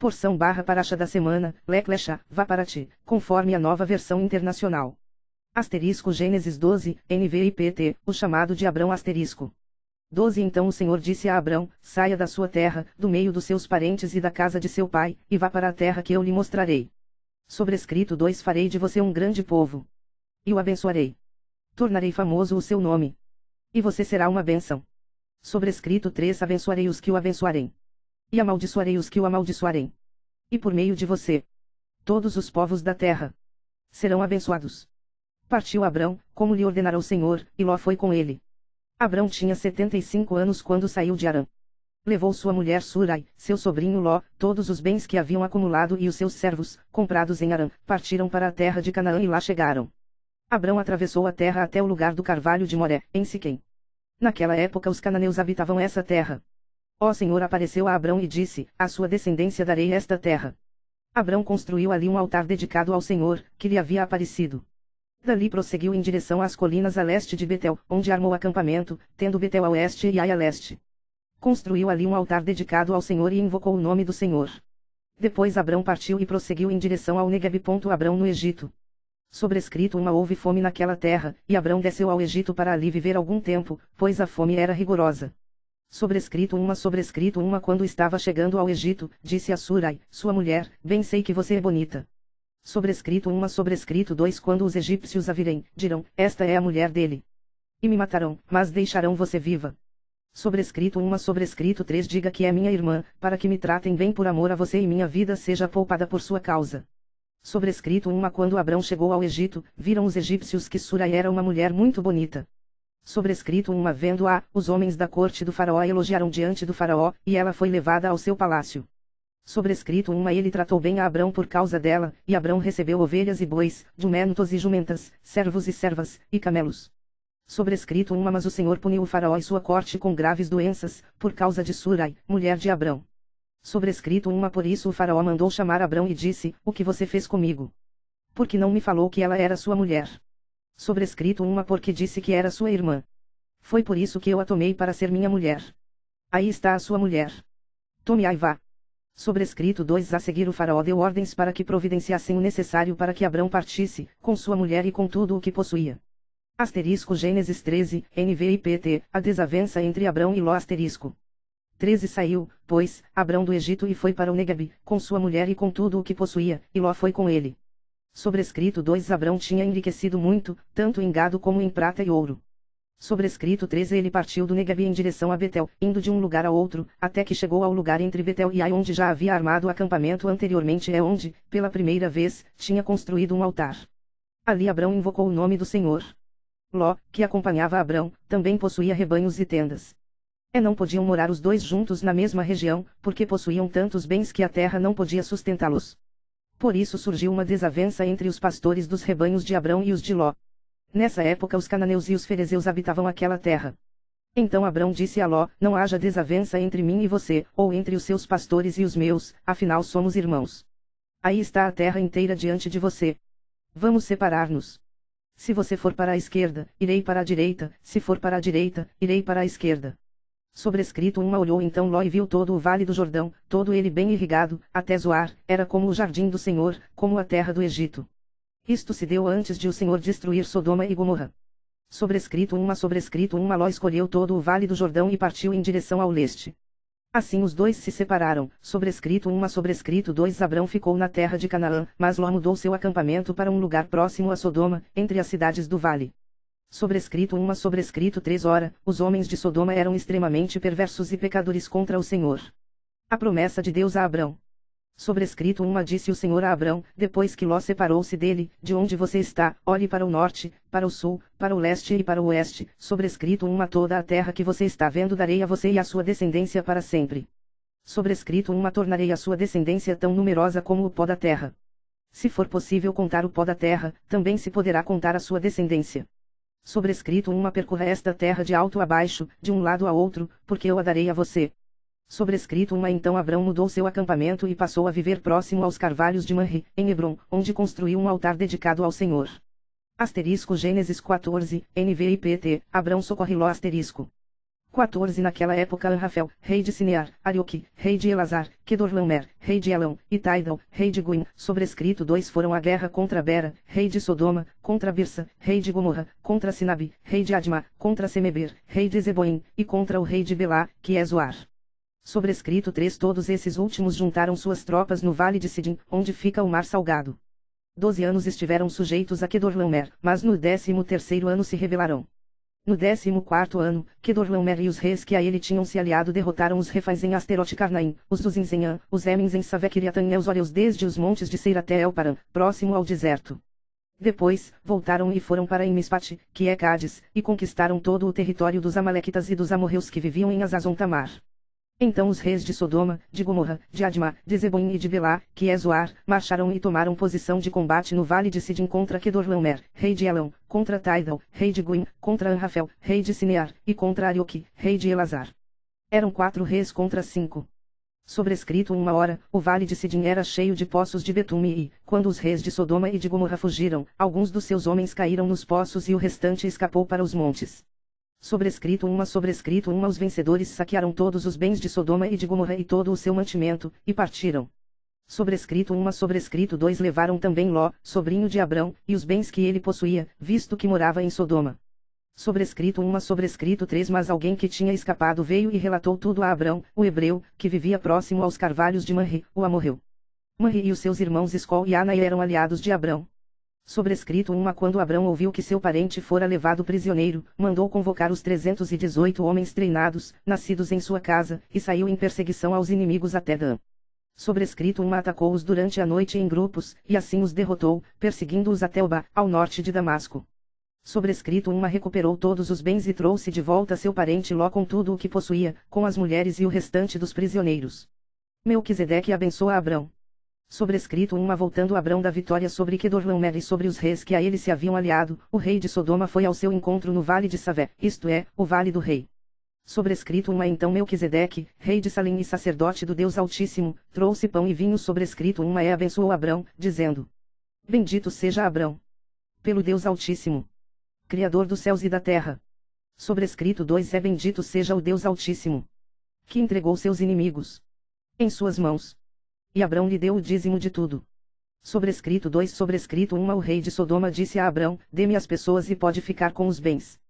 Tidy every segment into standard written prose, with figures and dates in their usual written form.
Porção barra paraxá da semana, Leclecha, vá para ti, conforme a nova versão internacional. Asterisco Gênesis 12, NVIPT, o chamado de Abrão asterisco. 12 Então o Senhor disse a Abrão, saia da sua terra, do meio dos seus parentes e da casa de seu pai, e vá para a terra que eu lhe mostrarei. Sobrescrito 2 Farei de você um grande povo. E o abençoarei. Tornarei famoso o seu nome. E você será uma bênção. Sobrescrito 3 Abençoarei os que o abençoarem. E amaldiçoarei os que o amaldiçoarem. E por meio de você, todos os povos da terra serão abençoados. Partiu Abrão, como lhe ordenara o Senhor, e Ló foi com ele. Abrão tinha 75 anos quando saiu de Harã. Levou sua mulher Surai, seu sobrinho Ló, todos os bens que haviam acumulado e os seus servos, comprados em Harã, partiram para a terra de Canaã e lá chegaram. Abrão atravessou a terra até o lugar do carvalho de Moré, em Siquém. Naquela época os cananeus habitavam essa terra. Ó Senhor apareceu a Abrão e disse, à sua descendência darei esta terra. Abrão construiu ali um altar dedicado ao Senhor, que lhe havia aparecido. Dali prosseguiu em direção às colinas a leste de Betel, onde armou acampamento, tendo Betel a oeste e Ai a leste. Construiu ali um altar dedicado ao Senhor e invocou o nome do Senhor. Depois Abrão partiu e prosseguiu em direção ao Negueb. Abrão no Egito. Sobrescrito houve fome naquela terra, e Abrão desceu ao Egito para ali viver algum tempo, pois a fome era rigorosa. Sobrescrito quando estava chegando ao Egito, disse a Surai, sua mulher, bem sei que você é bonita. Sobrescrito 2 Quando os egípcios a virem, dirão, esta é a mulher dele. E me matarão, mas deixarão você viva. Sobrescrito 3 Diga que é minha irmã, para que me tratem bem por amor a você e minha vida seja poupada por sua causa. Sobrescrito Quando Abrão chegou ao Egito, viram os egípcios que Surai era uma mulher muito bonita. Sobrescrito vendo-a, os homens da corte do faraó elogiaram diante do faraó, e ela foi levada ao seu palácio. Sobrescrito ele tratou bem a Abrão por causa dela, e Abrão recebeu ovelhas e bois, jumentos e jumentas, servos e servas, e camelos. Sobrescrito mas o Senhor puniu o faraó e sua corte com graves doenças, por causa de Surai, mulher de Abrão. Sobrescrito por isso o faraó mandou chamar Abrão e disse, o que você fez comigo? Porque não me falou que ela era sua mulher. Sobrescrito porque disse que era sua irmã. Foi por isso que eu a tomei para ser minha mulher. Aí está a sua mulher. Tome-a e vá. Sobrescrito 2 A seguir o faraó deu ordens para que providenciassem o necessário para que Abrão partisse, com sua mulher e com tudo o que possuía. Asterisco Gênesis 13, NVIPT, a desavença entre Abrão e Ló asterisco. 13 Saiu, pois, Abrão do Egito e foi para o Negueb, com sua mulher e com tudo o que possuía, e Ló foi com ele. Sobrescrito 2 Abrão tinha enriquecido muito, tanto em gado como em prata e ouro. Sobrescrito 13 Ele partiu do Negueb em direção a Betel, indo de um lugar a outro, até que chegou ao lugar entre Betel e Ai onde já havia armado o acampamento anteriormente onde, pela primeira vez, tinha construído um altar. Ali Abrão invocou o nome do Senhor. Ló, que acompanhava Abrão, também possuía rebanhos e tendas. Não podiam morar os dois juntos na mesma região, porque possuíam tantos bens que a terra não podia sustentá-los. Por isso surgiu uma desavença entre os pastores dos rebanhos de Abrão e os de Ló. Nessa época os cananeus e os ferezeus habitavam aquela terra. Então Abrão disse a Ló, não haja desavença entre mim e você, ou entre os seus pastores e os meus, afinal somos irmãos. Aí está a terra inteira diante de você. Vamos separar-nos. Se você for para a esquerda, irei para a direita, se for para a direita, irei para a esquerda. Sobrescrito olhou então Ló e viu todo o vale do Jordão, todo ele bem irrigado, até Zoar, era como o jardim do Senhor, como a terra do Egito. Isto se deu antes de o Senhor destruir Sodoma e Gomorra. Sobrescrito Ló escolheu todo o vale do Jordão e partiu em direção ao leste. Assim os dois se separaram, sobrescrito 2 Abrão ficou na terra de Canaã, mas Ló mudou seu acampamento para um lugar próximo a Sodoma, entre as cidades do vale. Sobrescrito 3 Ora, os homens de Sodoma eram extremamente perversos e pecadores contra o Senhor. A promessa de Deus a Abrão. Sobrescrito disse o Senhor a Abrão, depois que Ló separou-se dele, de onde você está, olhe para o norte, para o sul, para o leste e para o oeste, sobrescrito toda a terra que você está vendo darei a você e à sua descendência para sempre. Sobrescrito tornarei a sua descendência tão numerosa como o pó da terra. Se for possível contar o pó da terra, também se poderá contar a sua descendência. Sobrescrito percorra esta terra de alto a baixo, de um lado a outro, porque eu a darei a você. Sobrescrito então Abrão mudou seu acampamento e passou a viver próximo aos carvalhos de Manre, em Hebrom, onde construiu um altar dedicado ao Senhor. Asterisco Gênesis 14, NVIPT, Abrão socorre Ló asterisco. 14 Naquela época Anrafel, rei de Sinear, Arioque, rei de Elazar, Kedorlaomer, rei de Elão, e Taidal, rei de Guim, sobrescrito 2 foram à guerra contra Bera, rei de Sodoma, contra Birsa, rei de Gomorra, contra Sinabi, rei de Adma, contra Semeber, rei de Zeboim, e contra o rei de Belá, que é Zoar. Sobrescrito 3 Todos esses últimos juntaram suas tropas no vale de Sidim, onde fica o mar salgado. 12 anos estiveram sujeitos a Kedorlaomer, mas no 13º ano se rebelarão. No 14º ano, Kedorlaomer e os reis que a ele tinham se aliado derrotaram os Refais em Asterote Carnaim, os Duzins em An, os Emins em Savekiriatan e os Oreus desde os montes de Seir até Elparan, próximo ao deserto. Depois, voltaram e foram para Mispat, que é Cádiz, e conquistaram todo o território dos Amalequitas e dos amorreus que viviam em Azazon Tamar. Então os reis de Sodoma, de Gomorra, de Adma, de Zeboim e de Belá, que é Zoar, marcharam e tomaram posição de combate no vale de Sidim contra Kedorlaomer, rei de Elão, contra Taidal, rei de Guim, contra Anrafel, rei de Sinear, e contra Arioque, rei de Elazar. Eram 4 reis contra 5. Sobrescrito uma hora, o vale de Sidim era cheio de poços de betume e, quando os reis de Sodoma e de Gomorra fugiram, alguns dos seus homens caíram nos poços e o restante escapou para os montes. Sobrescrito uma os vencedores saquearam todos os bens de Sodoma e de Gomorra e todo o seu mantimento, e partiram. Sobrescrito 2 levaram também Ló, sobrinho de Abrão, e os bens que ele possuía, visto que morava em Sodoma. Sobrescrito 3 Mas alguém que tinha escapado veio e relatou tudo a Abrão, o hebreu, que vivia próximo aos carvalhos de Manre, o amorreu. Manre e os seus irmãos Escol e Ana eram aliados de Abrão. Sobrescrito Quando Abrão ouviu que seu parente fora levado prisioneiro, mandou convocar os 318 homens treinados, nascidos em sua casa, e saiu em perseguição aos inimigos até Dan. Sobrescrito atacou-os durante a noite em grupos, e assim os derrotou, perseguindo-os até Oba, ao norte de Damasco. Sobrescrito recuperou todos os bens e trouxe de volta seu parente Ló com tudo o que possuía, com as mulheres e o restante dos prisioneiros. Melquisedeque abençoa Abrão. Sobrescrito voltando Abrão da vitória sobre Kedorlaomer e sobre os reis que a ele se haviam aliado, o rei de Sodoma foi ao seu encontro no vale de Savé, isto é, o vale do rei. Sobrescrito então Melquisedeque, rei de Salim e sacerdote do Deus Altíssimo, trouxe pão e vinho. Sobrescrito abençoou Abrão, dizendo: Bendito seja Abrão pelo Deus Altíssimo, Criador dos céus e da terra. Sobrescrito 2 Bendito seja o Deus Altíssimo, que entregou seus inimigos em suas mãos. E Abrão lhe deu o dízimo de tudo. Sobrescrito 2 Sobrescrito o rei de Sodoma disse a Abrão: Dê-me as pessoas e pode ficar com os bens.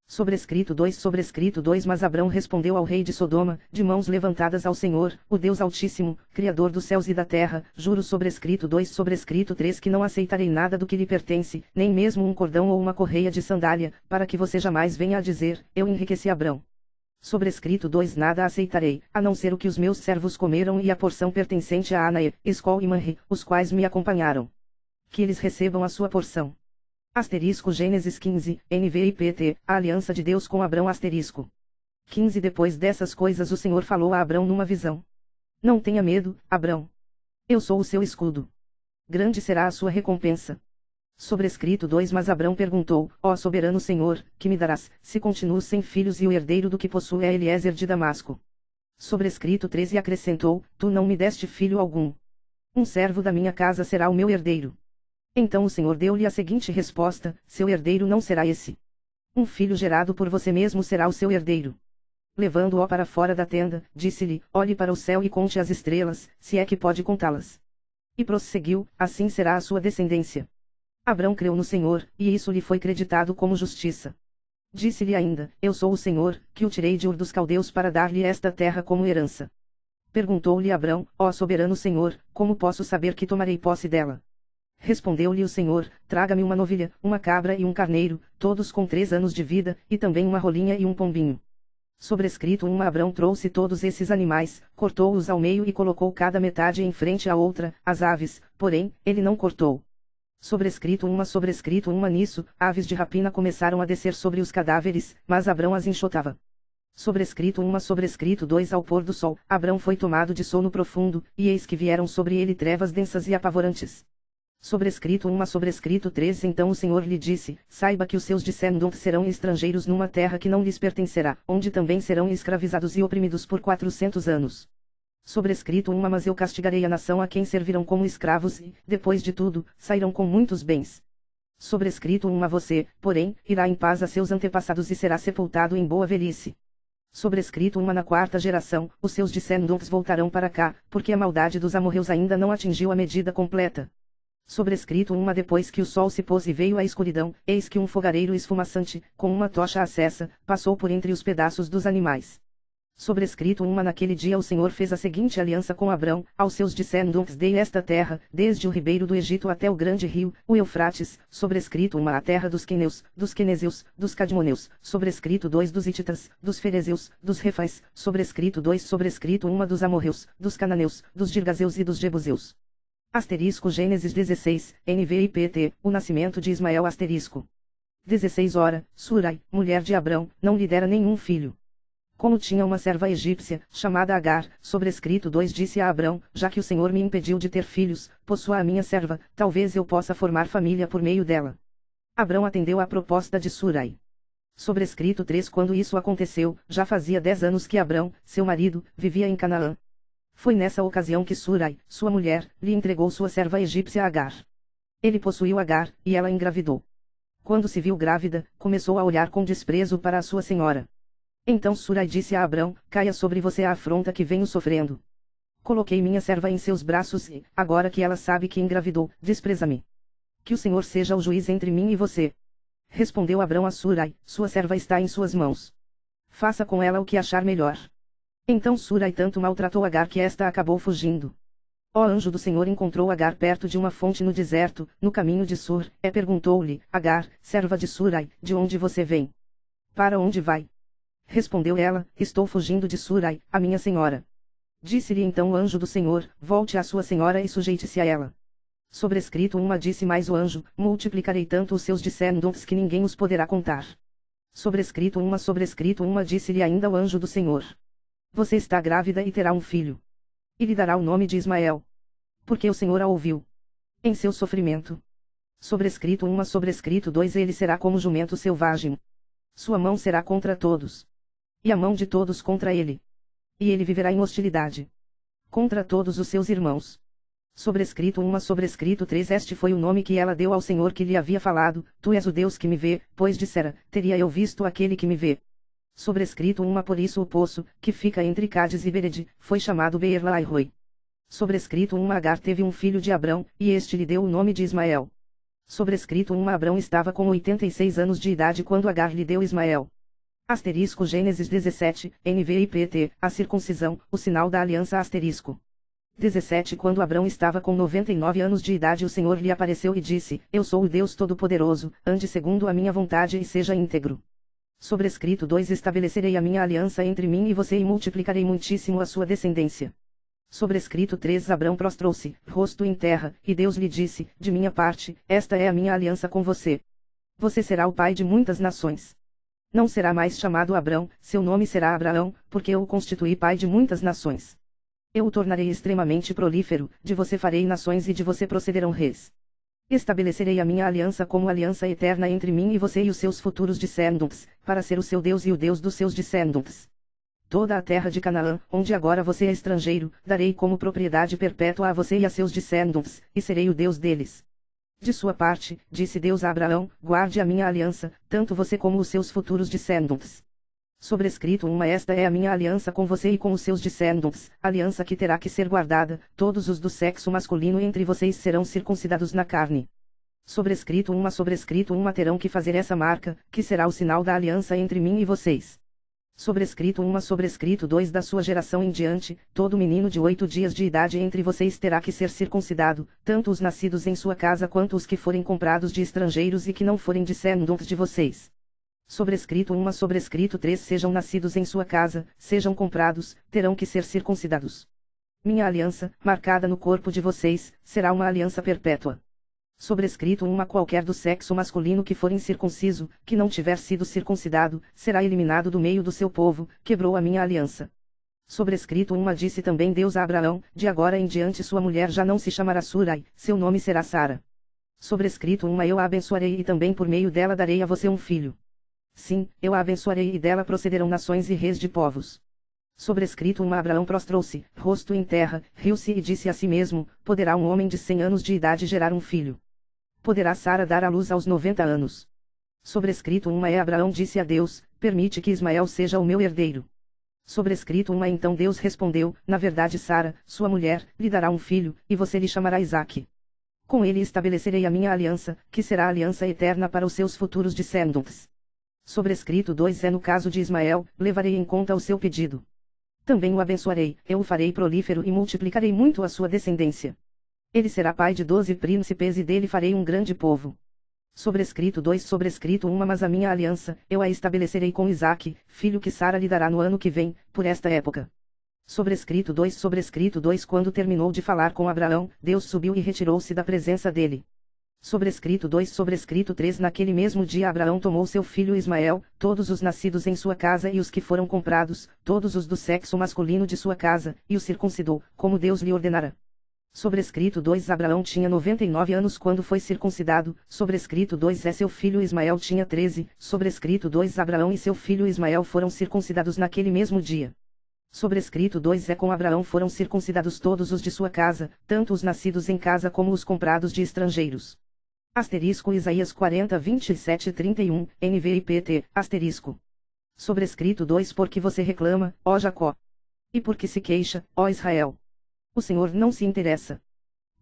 Sobrescrito 2 Mas Abrão respondeu ao rei de Sodoma, de mãos levantadas ao Senhor, o Deus Altíssimo, Criador dos céus e da terra, juro. Sobrescrito 2 Sobrescrito 3 Que não aceitarei nada do que lhe pertence, nem mesmo um cordão ou uma correia de sandália, para que você jamais venha a dizer: Eu enriqueci Abrão. Sobrescrito 2 Nada aceitarei, a não ser o que os meus servos comeram e a porção pertencente a Anaê, Escol e Manre, os quais me acompanharam. Que eles recebam a sua porção. Gênesis 15, NVIPT, a aliança de Deus com Abrão. 15 Depois dessas coisas o Senhor falou a Abrão numa visão. Não tenha medo, Abrão. Eu sou o seu escudo. Grande será a sua recompensa. Sobrescrito 2 Mas Abrão perguntou: Ó soberano Senhor, que me darás, se continuo sem filhos e o herdeiro do que possuo é Eliezer de Damasco? Sobrescrito 3 E acrescentou: Tu não me deste filho algum. Um servo da minha casa será o meu herdeiro. Então o Senhor deu-lhe a seguinte resposta: Seu herdeiro não será esse. Um filho gerado por você mesmo será o seu herdeiro. Levando-o para fora da tenda, disse-lhe: Olhe para o céu e conte as estrelas, se é que pode contá-las. E prosseguiu: Assim será a sua descendência. Abrão creu no Senhor, e isso lhe foi creditado como justiça. Disse-lhe ainda: Eu sou o Senhor, que o tirei de Ur dos Caldeus para dar-lhe esta terra como herança. Perguntou-lhe Abrão: Ó soberano Senhor, como posso saber que tomarei posse dela? Respondeu-lhe o Senhor: Traga-me uma novilha, uma cabra e um carneiro, todos com 3 anos de vida, e também uma rolinha e um pombinho. Sobrescrito Abrão trouxe todos esses animais, cortou-os ao meio e colocou cada metade em frente à outra, as aves, porém, ele não cortou. Sobrescrito nisso, aves de rapina começaram a descer sobre os cadáveres, mas Abrão as enxotava. Sobrescrito 2 Ao pôr do sol, Abrão foi tomado de sono profundo, e eis que vieram sobre ele trevas densas e apavorantes. Sobrescrito 3 Então o Senhor lhe disse: Saiba que os seus descendentes serão estrangeiros numa terra que não lhes pertencerá, onde também serão escravizados e oprimidos por 400 anos. Sobrescrito Mas eu castigarei a nação a quem servirão como escravos e, depois de tudo, sairão com muitos bens. Sobrescrito Você, porém, irá em paz a seus antepassados e será sepultado em boa velhice. Sobrescrito uma na quarta geração, os seus descendentes voltarão para cá, porque a maldade dos amorreus ainda não atingiu a medida completa. Sobrescrito uma depois que o sol se pôs e veio a escuridão, eis que um fogareiro esfumaçante, com uma tocha acesa, passou por entre os pedaços dos animais. Sobrescrito uma naquele dia o Senhor fez a seguinte aliança com Abrão, aos seus descendentes dei esta terra, desde o ribeiro do Egito até o grande rio, o Eufrates, sobrescrito uma a terra dos queneus, dos quenezeus, dos cadmoneus, sobrescrito 2 dos hititas, dos ferezeus, dos refais, sobrescrito 2 sobrescrito uma dos amorreus, dos cananeus, dos girgazeus e dos jebuseus. Asterisco Gênesis 16, NVIPT, o nascimento de Ismael asterisco. 16 Ora, Surai, mulher de Abrão, não lhe dera nenhum filho. Como tinha uma serva egípcia, chamada Agar, sobrescrito 2 disse a Abrão, já que o Senhor me impediu de ter filhos, possua a minha serva, talvez eu possa formar família por meio dela. Abrão atendeu à proposta de Surai. Sobrescrito 3 Quando isso aconteceu, já fazia 10 anos que Abrão, seu marido, vivia em Canaã. Foi nessa ocasião que Surai, sua mulher, lhe entregou sua serva egípcia Agar. Ele possuiu Agar, e ela engravidou. Quando se viu grávida, começou a olhar com desprezo para a sua senhora. Então Surai disse a Abrão, caia sobre você a afronta que venho sofrendo. Coloquei minha serva em seus braços e, agora que ela sabe que engravidou, despreza-me. Que o Senhor seja o juiz entre mim e você. Respondeu Abrão a Surai, sua serva está em suas mãos. Faça com ela o que achar melhor. Então Surai tanto maltratou Agar que esta acabou fugindo. O anjo do Senhor encontrou Agar perto de uma fonte no deserto, no caminho de Sur, e perguntou-lhe, Agar, serva de Surai, de onde você vem? Para onde vai? Respondeu ela, estou fugindo de Surai, a minha senhora. Disse-lhe então o anjo do Senhor, volte à sua senhora e sujeite-se a ela. Sobrescrito uma disse mais o anjo, multiplicarei tanto os seus descendentes que ninguém os poderá contar. Sobrescrito uma disse-lhe ainda o anjo do Senhor. Você está grávida e terá um filho. E lhe dará o nome de Ismael. Porque o Senhor a ouviu. Em seu sofrimento. Sobrescrito 2 Ele será como jumento selvagem. Sua mão será contra todos. E a mão de todos contra ele. E ele viverá em hostilidade. Contra todos os seus irmãos. Sobrescrito 3 Este foi o nome que ela deu ao Senhor que lhe havia falado, tu és o Deus que me vê, pois dissera, teria eu visto aquele que me vê. Sobrescrito por isso o poço, que fica entre Cádiz e Bered, foi chamado Beer-Lahai-Roi. Sobrescrito Agar teve um filho de Abrão, e este lhe deu o nome de Ismael. Sobrescrito Abrão estava com 86 anos de idade quando Agar lhe deu Ismael. Asterisco Gênesis 17, NVIPT, a circuncisão, o sinal da aliança asterisco. 17 Quando Abrão estava com 99 anos de idade o Senhor lhe apareceu e disse, eu sou o Deus Todo-Poderoso, ande segundo a minha vontade e seja íntegro. Sobrescrito 2 Estabelecerei a minha aliança entre mim e você e multiplicarei muitíssimo a sua descendência. Sobrescrito 3 Abrão prostrou-se, rosto em terra, e Deus lhe disse, de minha parte, esta é a minha aliança com você. Você será o pai de muitas nações. Não será mais chamado Abrão, seu nome será Abraão, porque eu o constituí pai de muitas nações. Eu o tornarei extremamente prolífero, de você farei nações e de você procederão reis. Estabelecerei a minha aliança como aliança eterna entre mim e você e os seus futuros descendentes, para ser o seu Deus e o Deus dos seus descendentes. Toda a terra de Canaã, onde agora você é estrangeiro, darei como propriedade perpétua a você e a seus descendentes, e serei o Deus deles. De sua parte, disse Deus a Abraão, guarde a minha aliança, tanto você como os seus futuros descendentes. Sobrescrito Esta é a minha aliança com você e com os seus descendentes, aliança que terá que ser guardada, todos os do sexo masculino entre vocês serão circuncidados na carne. Sobrescrito terão que fazer essa marca, que será o sinal da aliança entre mim e vocês. Sobrescrito 2 Da sua geração em diante, todo menino de 8 dias de idade entre vocês terá que ser circuncidado, tanto os nascidos em sua casa quanto os que forem comprados de estrangeiros e que não forem descendentes de vocês. Sobrescrito 3 Sejam nascidos em sua casa, sejam comprados, terão que ser circuncidados. Minha aliança, marcada no corpo de vocês, será uma aliança perpétua. Sobrescrito Qualquer do sexo masculino que for incircunciso, que não tiver sido circuncidado, será eliminado do meio do seu povo, quebrou a minha aliança. Sobrescrito Disse também Deus a Abraão, de agora em diante sua mulher já não se chamará Surai, seu nome será Sara. Sobrescrito Eu a abençoarei e também por meio dela darei a você um filho. Sim, eu a abençoarei e dela procederão nações e reis de povos. Sobrescrito Abraão prostrou-se, rosto em terra, riu-se e disse a si mesmo, poderá um homem de 100 anos de idade gerar um filho? Poderá Sara dar à luz aos 90 anos? Sobrescrito Abraão disse a Deus, permite que Ismael seja o meu herdeiro. Sobrescrito uma. Então Deus respondeu, na verdade Sara, sua mulher, lhe dará um filho, e você lhe chamará Isaque. Com ele estabelecerei a minha aliança, que será aliança eterna para os seus futuros descendentes. Sobrescrito 2 é no caso de Ismael, levarei em conta o seu pedido. Também o abençoarei, eu o farei prolífero e multiplicarei muito a sua descendência. Ele será pai de 12 príncipes e dele farei um grande povo. Sobrescrito 2 Sobrescrito 1 Mas a minha aliança, eu a estabelecerei com Isaque, filho que Sara lhe dará no ano que vem, por esta época. Sobrescrito 2 Quando terminou de falar com Abraão, Deus subiu e retirou-se da presença dele. Sobrescrito 3 Naquele mesmo dia Abraão tomou seu filho Ismael, todos os nascidos em sua casa e os que foram comprados, todos os do sexo masculino de sua casa, e os circuncidou, como Deus lhe ordenara. Sobrescrito 2 Abraão tinha 99 anos quando foi circuncidado. Sobrescrito 2 Seu filho Ismael tinha 13. Sobrescrito 2 Abraão e seu filho Ismael foram circuncidados naquele mesmo dia. Sobrescrito 2 Com Abraão foram circuncidados todos os de sua casa, tanto os nascidos em casa como os comprados de estrangeiros. Asterisco Isaías 40 27 31, NVI-PT, asterisco. Sobrescrito 2 Porque você reclama, ó Jacó. E porque se queixa, ó Israel. O Senhor não se interessa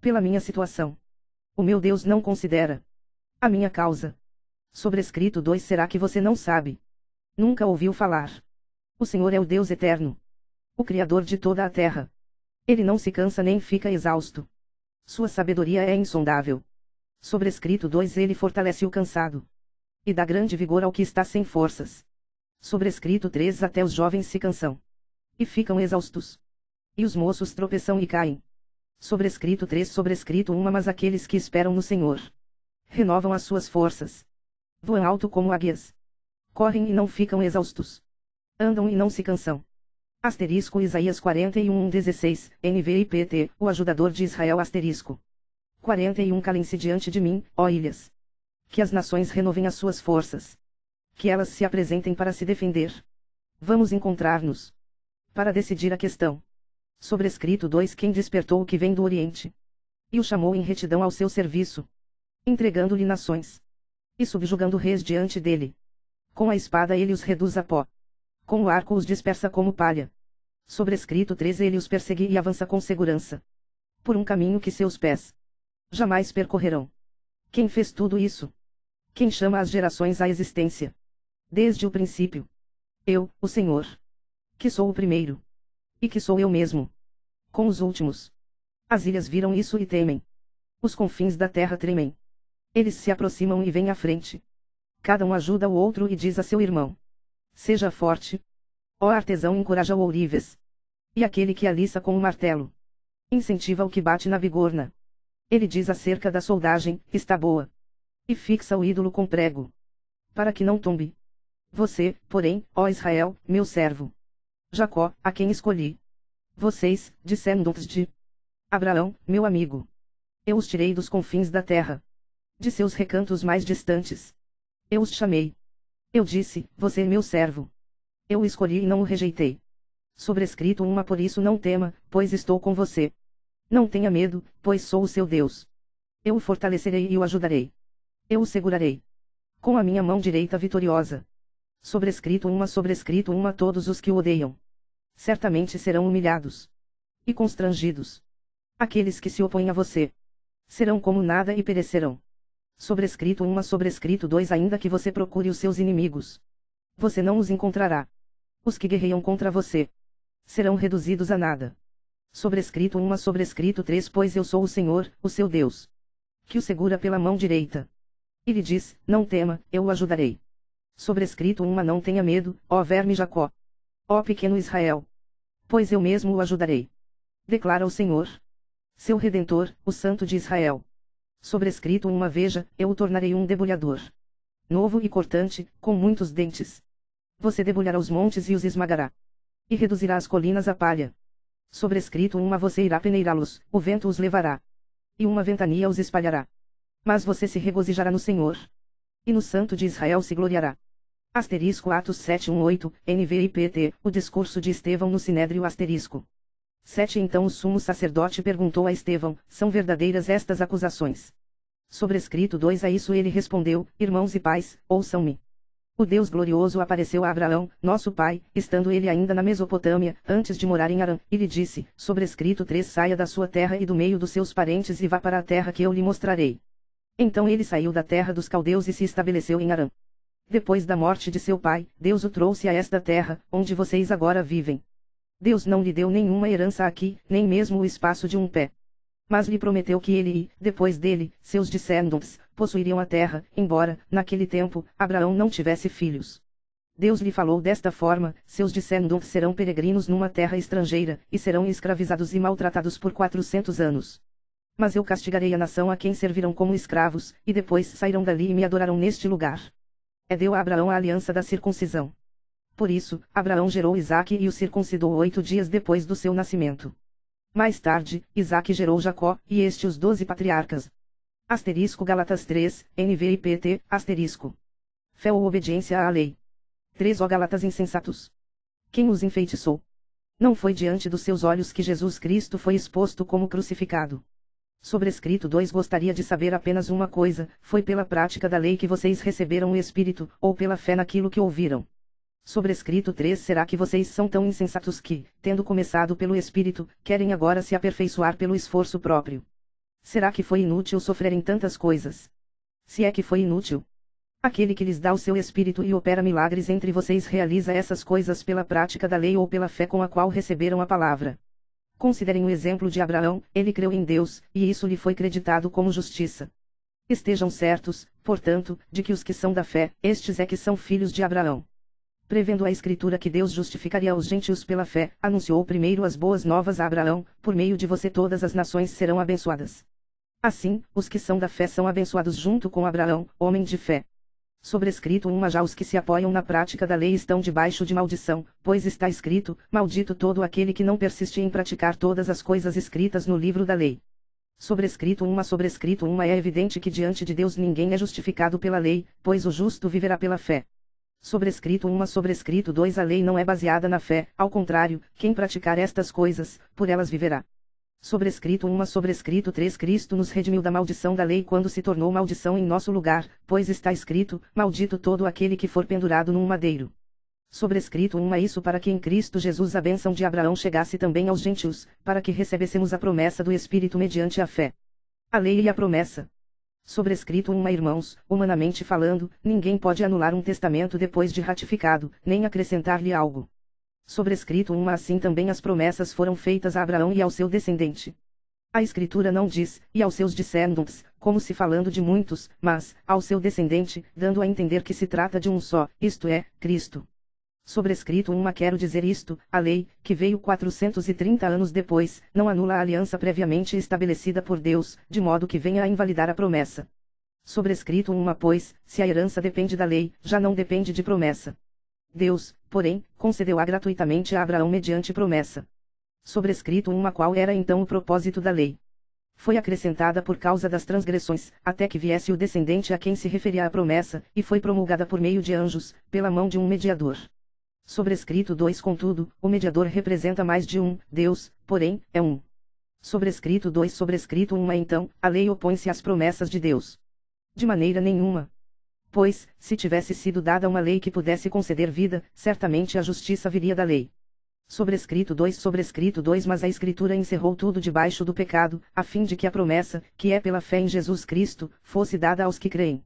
pela minha situação. O meu Deus não considera a minha causa. Sobrescrito 2 Será que você não sabe? Nunca ouviu falar? O Senhor é o Deus eterno, o Criador de toda a terra. Ele não se cansa nem fica exausto. Sua sabedoria é insondável. Sobrescrito 2 Ele fortalece o cansado e dá grande vigor ao que está sem forças. Sobrescrito 3 Até os jovens se cansam e ficam exaustos. E os moços tropeçam e caem. Sobrescrito 3 Sobrescrito 1 Mas aqueles que esperam no Senhor renovam as suas forças. Voam alto como águias. Correm e não ficam exaustos. Andam e não se cansam. Asterisco Isaías 41:16, NVI-PT, o ajudador de Israel asterisco. 41 Calem-se diante de mim, ó ilhas. Que as nações renovem as suas forças. Que elas se apresentem para se defender. Vamos encontrar-nos para decidir a questão. Sobrescrito 2 Quem despertou o que vem do Oriente e o chamou em retidão ao seu serviço, entregando-lhe nações e subjugando reis diante dele. Com a espada ele os reduz a pó. Com o arco os dispersa como palha. Sobrescrito 3 Ele os persegue e avança com segurança por um caminho que seus pés jamais percorrerão. Quem fez tudo isso? Quem chama as gerações à existência? Desde o princípio. Eu, o Senhor, que sou o primeiro. E que sou eu mesmo. Com os últimos. As ilhas viram isso e temem. Os confins da terra tremem. Eles se aproximam e vêm à frente. Cada um ajuda o outro e diz a seu irmão: seja forte. Ó artesão, encoraja o ourives. E aquele que aliça com o martelo incentiva o que bate na bigorna. Ele diz acerca da soldagem: está boa. E fixa o ídolo com prego, para que não tombe. Você, porém, ó Israel, meu servo. Jacó, a quem escolhi. Vocês, descendentes de Abraão, meu amigo. Eu os tirei dos confins da terra, de seus recantos mais distantes. Eu os chamei. Eu disse: você é meu servo. Eu o escolhi e não o rejeitei. Sobrescrito 1 Por isso não tema, pois estou com você. Não tenha medo, pois sou o seu Deus. Eu o fortalecerei e o ajudarei. Eu o segurarei com a minha mão direita vitoriosa. Sobrescrito 1 Todos os que o odeiam certamente serão humilhados e constrangidos. Aqueles que se opõem a você serão como nada e perecerão. Sobrescrito 1 2 Ainda que você procure os seus inimigos, você não os encontrará. Os que guerreiam contra você serão reduzidos a nada. Sobrescrito 1 3 Pois eu sou o Senhor, o seu Deus, que o segura pela mão direita e lhe diz: não tema, eu o ajudarei. Sobrescrito 1 Não tenha medo, ó verme Jacó. Ó pequeno Israel. Pois eu mesmo o ajudarei. Declara o Senhor, seu Redentor, o Santo de Israel. Sobrescrito 1 Veja, eu o tornarei um debulhador novo e cortante, com muitos dentes. Você debulhará os montes e os esmagará. E reduzirá as colinas a palha. Sobrescrito 1 Você irá peneirá-los, o vento os levará. E uma ventania os espalhará. Mas você se regozijará no Senhor. E no Santo de Israel se gloriará. Asterisco Atos 7:1-8, NVI-PT, o discurso de Estevão no Sinédrio asterisco. 7 Então o sumo sacerdote perguntou a Estevão: são verdadeiras estas acusações? Sobrescrito 2 A isso ele respondeu: irmãos e pais, ouçam-me. O Deus glorioso apareceu a Abraão, nosso pai, estando ele ainda na Mesopotâmia, antes de morar em Harã, e lhe disse, sobrescrito 3 saia da sua terra e do meio dos seus parentes e vá para a terra que eu lhe mostrarei. Então ele saiu da terra dos caldeus e se estabeleceu em Harã. Depois da morte de seu pai, Deus o trouxe a esta terra, onde vocês agora vivem. Deus não lhe deu nenhuma herança aqui, nem mesmo o espaço de um pé. Mas lhe prometeu que ele e, depois dele, seus descendentes, possuiriam a terra, embora, naquele tempo, Abraão não tivesse filhos. Deus lhe falou desta forma, seus descendentes serão peregrinos numa terra estrangeira, e serão escravizados e maltratados por 400 anos. Mas eu castigarei a nação a quem servirão como escravos, e depois sairão dali e me adorarão neste lugar. Deu a Abraão a aliança da circuncisão. Por isso, Abraão gerou Isaque e o circuncidou 8 dias depois do seu nascimento. Mais tarde, Isaque gerou Jacó, e este os 12 patriarcas. Asterisco Gálatas 3, NVIPT, asterisco. Fé ou obediência à lei. 3 ó Gálatas insensatos. Quem os enfeitiçou? Não foi diante dos seus olhos que Jesus Cristo foi exposto como crucificado. Sobrescrito 2 Gostaria de saber apenas uma coisa, foi pela prática da lei que vocês receberam o Espírito, ou pela fé naquilo que ouviram? Sobrescrito 3 Será que vocês são tão insensatos que, tendo começado pelo Espírito, querem agora se aperfeiçoar pelo esforço próprio? Será que foi inútil sofrerem tantas coisas? Se é que foi inútil. Aquele que lhes dá o seu Espírito e opera milagres entre vocês realiza essas coisas pela prática da lei ou pela fé com a qual receberam a palavra. Considerem o exemplo de Abraão, ele creu em Deus, e isso lhe foi creditado como justiça. Estejam certos, portanto, de que os que são da fé, estes é que são filhos de Abraão. Prevendo a Escritura que Deus justificaria os gentios pela fé, anunciou primeiro as boas novas a Abraão, por meio de você todas as nações serão abençoadas. Assim, os que são da fé são abençoados junto com Abraão, homem de fé. Sobrescrito 1 Já os que se apoiam na prática da lei estão debaixo de maldição, pois está escrito, maldito todo aquele que não persiste em praticar todas as coisas escritas no livro da lei. Sobrescrito 1 É evidente que diante de Deus ninguém é justificado pela lei, pois o justo viverá pela fé. Sobrescrito 2 A lei não é baseada na fé, ao contrário, quem praticar estas coisas, por elas viverá. Sobrescrito 3 Cristo nos redimiu da maldição da lei quando se tornou maldição em nosso lugar, pois está escrito, maldito todo aquele que for pendurado num madeiro. Sobrescrito Isso para que em Cristo Jesus a bênção de Abraão chegasse também aos gentios, para que recebêssemos a promessa do Espírito mediante a fé. A lei e a promessa. Sobrescrito Irmãos, humanamente falando, ninguém pode anular um testamento depois de ratificado, nem acrescentar-lhe algo. Sobrescrito Assim também as promessas foram feitas a Abraão e ao seu descendente. A Escritura não diz, e aos seus descendentes, como se falando de muitos, mas, ao seu descendente, dando a entender que se trata de um só, isto é, Cristo. Sobrescrito Quero dizer isto, a lei, que veio 430 anos depois, não anula a aliança previamente estabelecida por Deus, de modo que venha a invalidar a promessa. Sobrescrito Pois, se a herança depende da lei, já não depende de promessa. Deus, porém, concedeu-a gratuitamente a Abraão mediante promessa. Sobrescrito Qual era então o propósito da lei? Foi acrescentada por causa das transgressões, até que viesse o descendente a quem se referia a promessa, e foi promulgada por meio de anjos, pela mão de um mediador. Sobrescrito Contudo, o mediador representa mais de um, Deus, porém, é um. Sobrescrito Então, a lei opõe-se às promessas de Deus. De maneira nenhuma. Pois, se tivesse sido dada uma lei que pudesse conceder vida, certamente a justiça viria da lei. Sobrescrito 2 Mas a Escritura encerrou tudo debaixo do pecado, a fim de que a promessa, que é pela fé em Jesus Cristo, fosse dada aos que creem.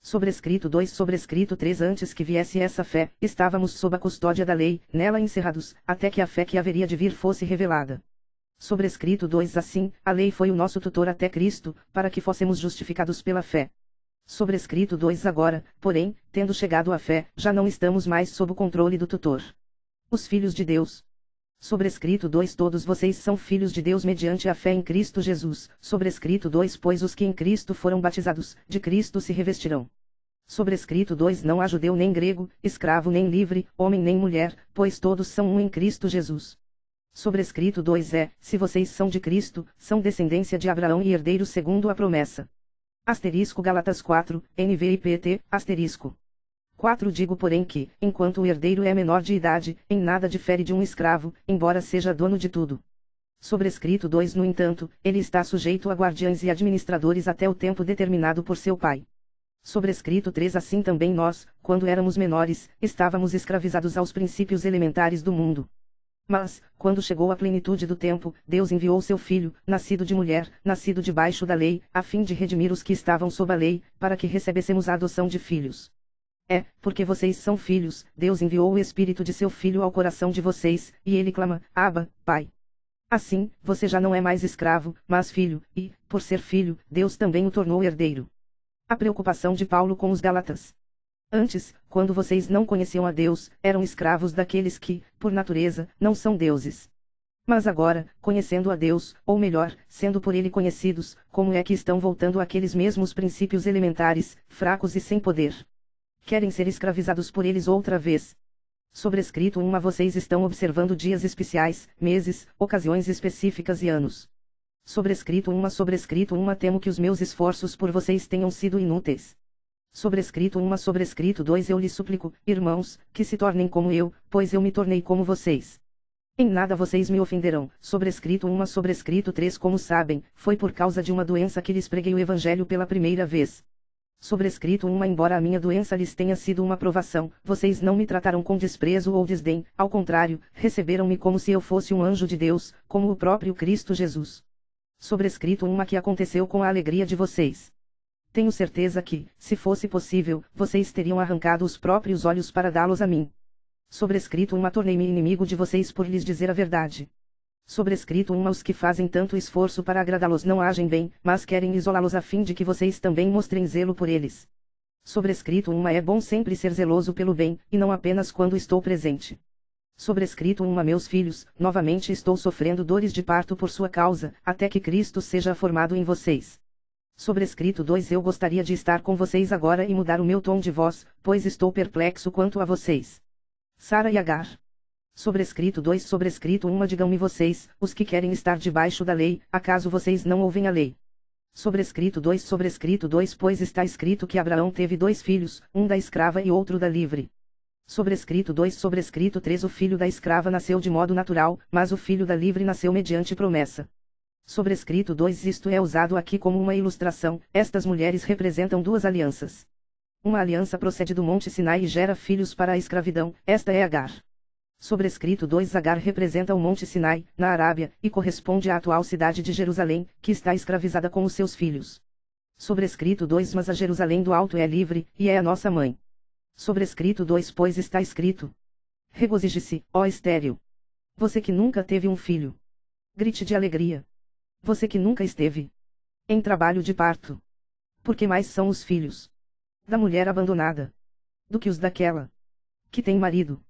Sobrescrito 3 Antes que viesse essa fé, estávamos sob a custódia da lei, nela encerrados, até que a fé que haveria de vir fosse revelada. Sobrescrito 2 Assim, a lei foi o nosso tutor até Cristo, para que fossemos justificados pela fé. Sobrescrito 2 Agora, porém, tendo chegado à fé, já não estamos mais sob o controle do tutor. Os filhos de Deus. Sobrescrito 2 Todos vocês são filhos de Deus mediante a fé em Cristo Jesus. Sobrescrito 2 Pois os que em Cristo foram batizados, de Cristo se revestirão. Sobrescrito 2 Não há judeu nem grego, escravo nem livre, homem nem mulher, pois todos são um em Cristo Jesus. Sobrescrito 2 Se vocês são de Cristo, são descendência de Abraão e herdeiros segundo a promessa. Asterisco Gálatas 4, NVIPT, asterisco. 4 Digo porém que, enquanto o herdeiro é menor de idade, em nada difere de um escravo, embora seja dono de tudo. Sobrescrito 2 No entanto, ele está sujeito a guardiães e administradores até o tempo determinado por seu pai. Sobrescrito 3 Assim também nós, quando éramos menores, estávamos escravizados aos princípios elementares do mundo. Mas, quando chegou a plenitude do tempo, Deus enviou seu Filho, nascido de mulher, nascido debaixo da lei, a fim de redimir os que estavam sob a lei, para que recebêssemos a adoção de filhos. Porque vocês são filhos, Deus enviou o Espírito de seu Filho ao coração de vocês, e ele clama, Abba, Pai. Assim, você já não é mais escravo, mas filho, e, por ser filho, Deus também o tornou herdeiro. A preocupação de Paulo com os Gálatas. Antes, quando vocês não conheciam a Deus, eram escravos daqueles que, por natureza, não são deuses. Mas agora, conhecendo a Deus, ou melhor, sendo por ele conhecidos, como é que estão voltando àqueles mesmos princípios elementares, fracos e sem poder? Querem ser escravizados por eles outra vez. Sobrescrito 1 Vocês estão observando dias especiais, meses, ocasiões específicas e anos. Sobrescrito 1 Temo que os meus esforços por vocês tenham sido inúteis. Sobrescrito 2 Eu lhes suplico, irmãos, que se tornem como eu, pois eu me tornei como vocês. Em nada vocês me ofenderão. Sobrescrito 3 Como sabem, foi por causa de uma doença que lhes preguei o Evangelho pela primeira vez. Sobrescrito 1 Embora a minha doença lhes tenha sido uma provação, vocês não me trataram com desprezo ou desdém, ao contrário, receberam-me como se eu fosse um anjo de Deus, como o próprio Cristo Jesus. Sobrescrito 1 Que aconteceu com a alegria de vocês? Tenho certeza que, se fosse possível, vocês teriam arrancado os próprios olhos para dá-los a mim. Sobrescrito 1 Tornei-me inimigo de vocês por lhes dizer a verdade. Sobrescrito 1 Os que fazem tanto esforço para agradá-los não agem bem, mas querem isolá-los a fim de que vocês também mostrem zelo por eles. Sobrescrito 1 É bom sempre ser zeloso pelo bem, e não apenas quando estou presente. Sobrescrito 1 Meus filhos, novamente estou sofrendo dores de parto por sua causa, até que Cristo seja formado em vocês. Sobrescrito 2 Eu gostaria de estar com vocês agora e mudar o meu tom de voz, pois estou perplexo quanto a vocês. Sara e Agar. Sobrescrito 2 Sobrescrito 1 Digam-me vocês, os que querem estar debaixo da lei, acaso vocês não ouvem a lei? Sobrescrito 2 Pois está escrito que Abraão teve 2 filhos, um da escrava e outro da livre. Sobrescrito 3 O filho da escrava nasceu de modo natural, mas o filho da livre nasceu mediante promessa. Sobrescrito 2 Isto é usado aqui como uma ilustração, estas mulheres representam 2 alianças. Uma aliança procede do Monte Sinai e gera filhos para a escravidão, esta é Agar. Sobrescrito 2 Agar representa o Monte Sinai, na Arábia, e corresponde à atual cidade de Jerusalém, que está escravizada com os seus filhos. Sobrescrito 2 Mas a Jerusalém do Alto é livre, e é a nossa mãe. Sobrescrito 2 Pois está escrito. Regozije-se, ó estéril. Você que nunca teve um filho. Grite de alegria. Você que nunca esteve em trabalho de parto. Porque mais são os filhos da mulher abandonada do que os daquela que tem marido.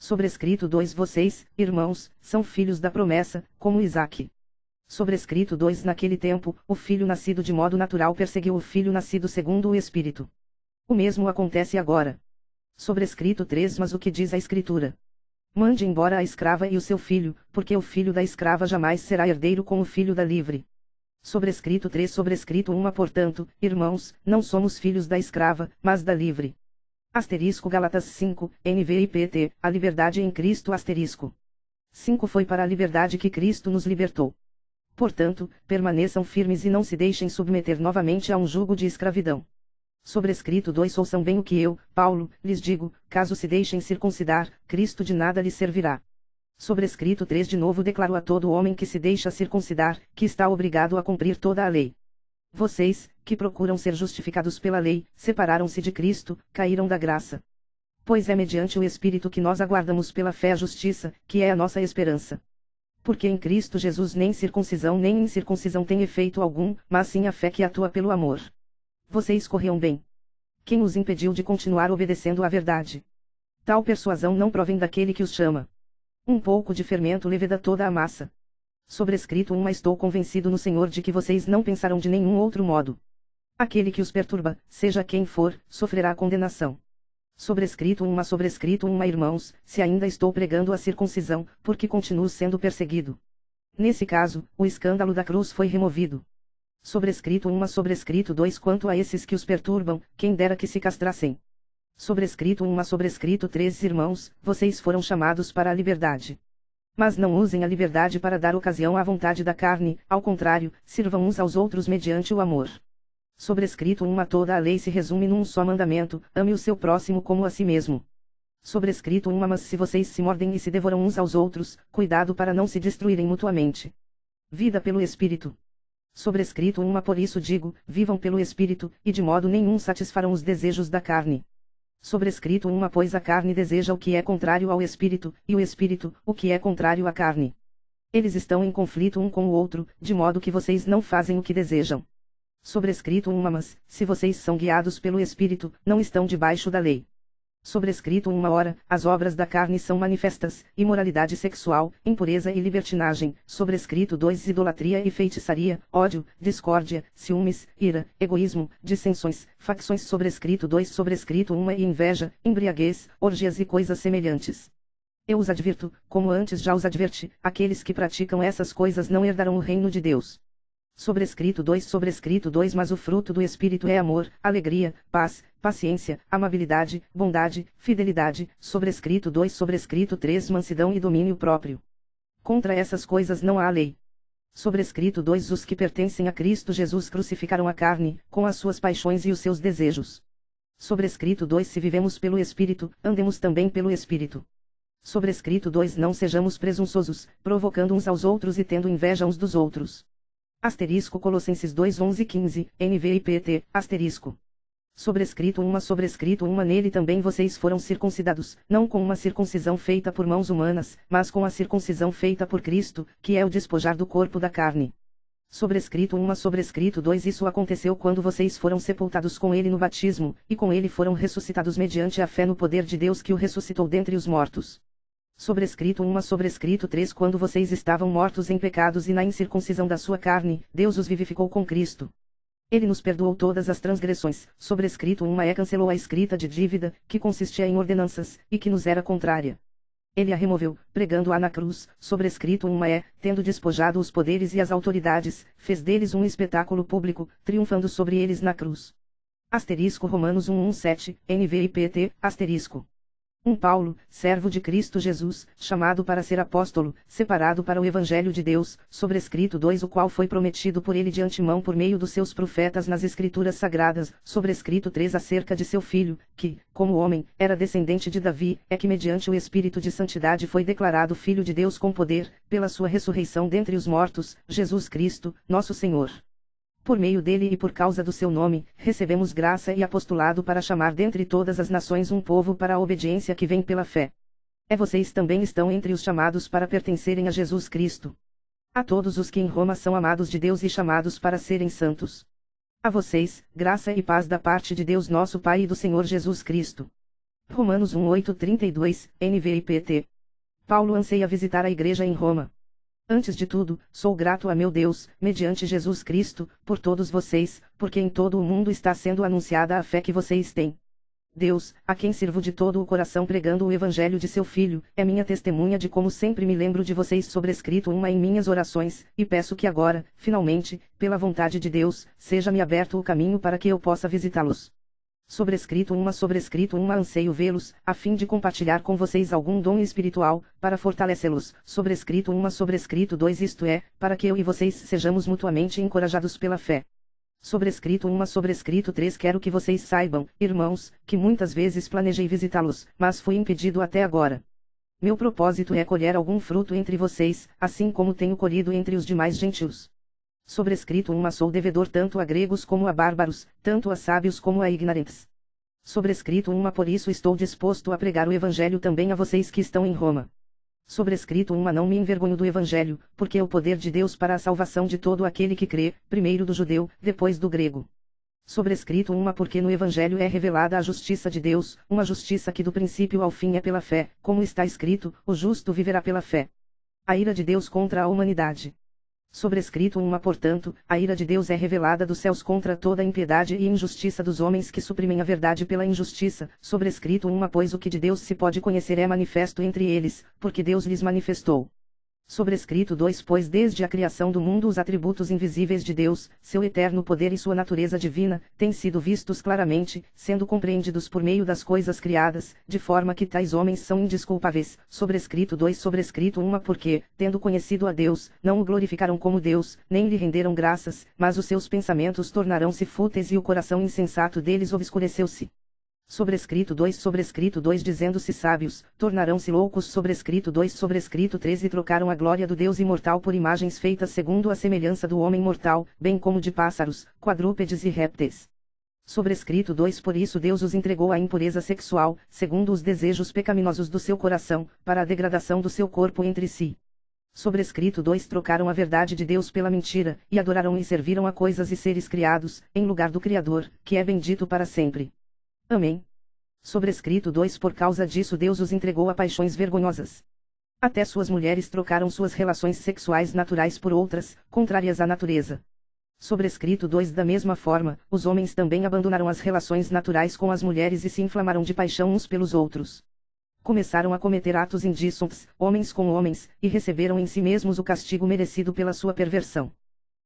Sobrescrito 2 Vocês, irmãos, são filhos da promessa, como Isaque. Sobrescrito 2 Naquele tempo, o filho nascido de modo natural perseguiu o filho nascido segundo o Espírito. O mesmo acontece agora. Sobrescrito 3 Mas o que diz a Escritura? Mande embora a escrava e o seu filho, porque o filho da escrava jamais será herdeiro com o filho da livre. Sobrescrito 3 Sobrescrito 1 Portanto, irmãos, não somos filhos da escrava, mas da livre. Asterisco Gálatas 5, NVIPT, a liberdade em Cristo asterisco. 5 Foi para a liberdade que Cristo nos libertou. Portanto, permaneçam firmes e não se deixem submeter novamente a um jugo de escravidão. Sobrescrito 2 Ouçam bem o que eu, Paulo, lhes digo, caso se deixem circuncidar, Cristo de nada lhes servirá. Sobrescrito 3 De novo declaro a todo homem que se deixa circuncidar, que está obrigado a cumprir toda a lei. Vocês, que procuram ser justificados pela lei, separaram-se de Cristo, caíram da graça. Pois é mediante o Espírito que nós aguardamos pela fé a justiça, que é a nossa esperança. Porque em Cristo Jesus nem circuncisão nem incircuncisão tem efeito algum, mas sim a fé que atua pelo amor. Vocês corriam bem. Quem os impediu de continuar obedecendo à verdade? Tal persuasão não provém daquele que os chama. Um pouco de fermento leveda toda a massa. Sobrescrito 1 Mas estou convencido no Senhor de que vocês não pensarão de nenhum outro modo. Aquele que os perturba, seja quem for, sofrerá condenação. Sobrescrito 1 Irmãos, se ainda estou pregando a circuncisão, porque continuo sendo perseguido. Nesse caso, o escândalo da cruz foi removido. Sobrescrito 2 Quanto a esses que os perturbam, quem dera que se castrassem. Sobrescrito 3 Irmãos, vocês foram chamados para a liberdade. Mas não usem a liberdade para dar ocasião à vontade da carne, ao contrário, sirvam uns aos outros mediante o amor. Sobrescrito uma toda a lei se resume num só mandamento, ame o seu próximo como a si mesmo. Sobrescrito uma mas se vocês se mordem e se devoram uns aos outros, cuidado para não se destruírem mutuamente. Vida pelo Espírito. Sobrescrito uma por isso digo, vivam pelo Espírito, e de modo nenhum satisfarão os desejos da carne. Sobrescrito uma pois a carne deseja o que é contrário ao Espírito, e o Espírito, o que é contrário à carne. Eles estão em conflito um com o outro, de modo que vocês não fazem o que desejam. Sobrescrito uma mas, se vocês são guiados pelo Espírito, não estão debaixo da lei. Sobrescrito uma ora, as obras da carne são manifestas, imoralidade sexual, impureza e libertinagem. Sobrescrito 2 idolatria e feitiçaria, ódio, discórdia, ciúmes, ira, egoísmo, dissensões, facções. Sobrescrito 2 sobrescrito uma e inveja, embriaguez, orgias e coisas semelhantes. Eu os advirto, como antes já os adverti, aqueles que praticam essas coisas não herdarão o reino de Deus. Sobrescrito 2 mas o fruto do Espírito é amor, alegria, paz, paciência, amabilidade, bondade, fidelidade. Sobrescrito 2 sobrescrito 3 mansidão e domínio próprio. Contra essas coisas não há lei. Sobrescrito 2 os que pertencem a Cristo Jesus crucificaram a carne, com as suas paixões e os seus desejos. Sobrescrito 2 se vivemos pelo Espírito, andemos também pelo Espírito. Sobrescrito 2 não sejamos presunçosos, provocando uns aos outros e tendo inveja uns dos outros. Asterisco Colossenses 2:11-15, NVIPT, asterisco. Sobrescrito uma nele também vocês foram circuncidados, não com uma circuncisão feita por mãos humanas, mas com a circuncisão feita por Cristo, que é o despojar do corpo da carne. Sobrescrito 2 isso aconteceu quando vocês foram sepultados com ele no batismo, e com ele foram ressuscitados mediante a fé no poder de Deus que o ressuscitou dentre os mortos. Sobrescrito 3 quando vocês estavam mortos em pecados e na incircuncisão da sua carne, Deus os vivificou com Cristo. Ele nos perdoou todas as transgressões. Sobrescrito cancelou a escrita de dívida, que consistia em ordenanças, e que nos era contrária. Ele a removeu, pregando-a na cruz. Sobrescrito tendo despojado os poderes e as autoridades, fez deles um espetáculo público, triunfando sobre eles na cruz. Asterisco Romanos 1:17, NVIPT, asterisco. Paulo, servo de Cristo Jesus, chamado para ser apóstolo, separado para o Evangelho de Deus, sobrescrito 2 o qual foi prometido por ele de antemão por meio dos seus profetas nas Escrituras Sagradas, sobrescrito 3 acerca de seu filho, que, como homem, era descendente de Davi, é que mediante o Espírito de Santidade foi declarado Filho de Deus com poder, pela sua ressurreição dentre os mortos, Jesus Cristo, nosso Senhor. Por meio dele e por causa do seu nome, recebemos graça e apostolado para chamar dentre todas as nações um povo para a obediência que vem pela fé. Vocês também estão entre os chamados para pertencerem a Jesus Cristo. A todos os que em Roma são amados de Deus e chamados para serem santos. A vocês, graça e paz da parte de Deus nosso Pai e do Senhor Jesus Cristo. Romanos 1:8-32, NVIPT. Paulo anseia visitar a igreja em Roma. Antes de tudo, sou grato a meu Deus, mediante Jesus Cristo, por todos vocês, porque em todo o mundo está sendo anunciada a fé que vocês têm. Deus, a quem sirvo de todo o coração pregando o Evangelho de seu Filho, é minha testemunha de como sempre me lembro de vocês sobrescrito em minhas orações, e peço que agora, finalmente, pela vontade de Deus, seja-me aberto o caminho para que eu possa visitá-los. Sobrescrito anseio vê-los, a fim de compartilhar com vocês algum dom espiritual, para fortalecê-los. Sobrescrito 2 isto é, para que eu e vocês sejamos mutuamente encorajados pela fé. Sobrescrito 3 quero que vocês saibam, irmãos, que muitas vezes planejei visitá-los, mas fui impedido até agora. Meu propósito é colher algum fruto entre vocês, assim como tenho colhido entre os demais gentios. Sobrescrito sou devedor tanto a gregos como a bárbaros, tanto a sábios como a ignorantes. Sobrescrito por isso estou disposto a pregar o Evangelho também a vocês que estão em Roma. Sobrescrito não me envergonho do Evangelho, porque é o poder de Deus para a salvação de todo aquele que crê, primeiro do judeu, depois do grego. Sobrescrito porque no Evangelho é revelada a justiça de Deus, uma justiça que do princípio ao fim é pela fé, como está escrito, o justo viverá pela fé. A ira de Deus contra a humanidade. Sobrescrito portanto, a ira de Deus é revelada dos céus contra toda a impiedade e injustiça dos homens que suprimem a verdade pela injustiça. Sobrescrito pois o que de Deus se pode conhecer é manifesto entre eles, porque Deus lhes manifestou. Sobrescrito 2 Pois desde a criação do mundo os atributos invisíveis de Deus, seu eterno poder e sua natureza divina, têm sido vistos claramente, sendo compreendidos por meio das coisas criadas, de forma que tais homens são indesculpáveis. Sobrescrito 2 Sobrescrito 1 Porque, tendo conhecido a Deus, não o glorificaram como Deus, nem lhe renderam graças, mas os seus pensamentos tornaram-se fúteis e o coração insensato deles obscureceu-se. Sobrescrito 2 Dizendo-se sábios, tornarão-se loucos. Sobrescrito 2 Sobrescrito 3 E trocaram a glória do Deus imortal por imagens feitas segundo a semelhança do homem mortal, bem como de pássaros, quadrúpedes e répteis. Sobrescrito 2 Por isso Deus os entregou à impureza sexual, segundo os desejos pecaminosos do seu coração, para a degradação do seu corpo entre si. Sobrescrito 2 Trocaram a verdade de Deus pela mentira, e adoraram e serviram a coisas e seres criados, em lugar do Criador, que é bendito para sempre. Amém. Sobrescrito 2 Por causa disso Deus os entregou a paixões vergonhosas. Até suas mulheres trocaram suas relações sexuais naturais por outras, contrárias à natureza. Sobrescrito 2 Da mesma forma, os homens também abandonaram as relações naturais com as mulheres e se inflamaram de paixão uns pelos outros. Começaram a cometer atos indíssonos, homens com homens, e receberam em si mesmos o castigo merecido pela sua perversão.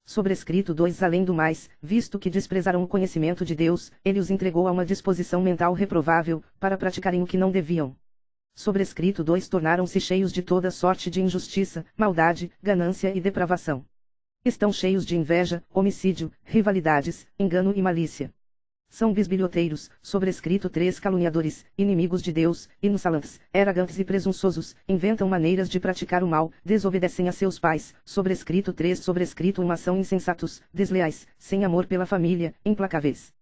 Sobrescrito 2 Além do mais, visto que desprezaram o conhecimento de Deus, ele os entregou a uma disposição mental reprovável, para praticarem o que não deviam. Sobrescrito 2 Tornaram-se cheios de toda sorte de injustiça, maldade, ganância e depravação. Estão cheios de inveja, homicídio, rivalidades, engano e malícia. São bisbilhoteiros. Sobrescrito 3 Caluniadores, inimigos de Deus, insolentes, arrogantes e presunçosos, inventam maneiras de praticar o mal, desobedecem a seus pais. Sobrescrito 3 Sobrescrito 1 São insensatos, desleais, sem amor pela família, implacáveis.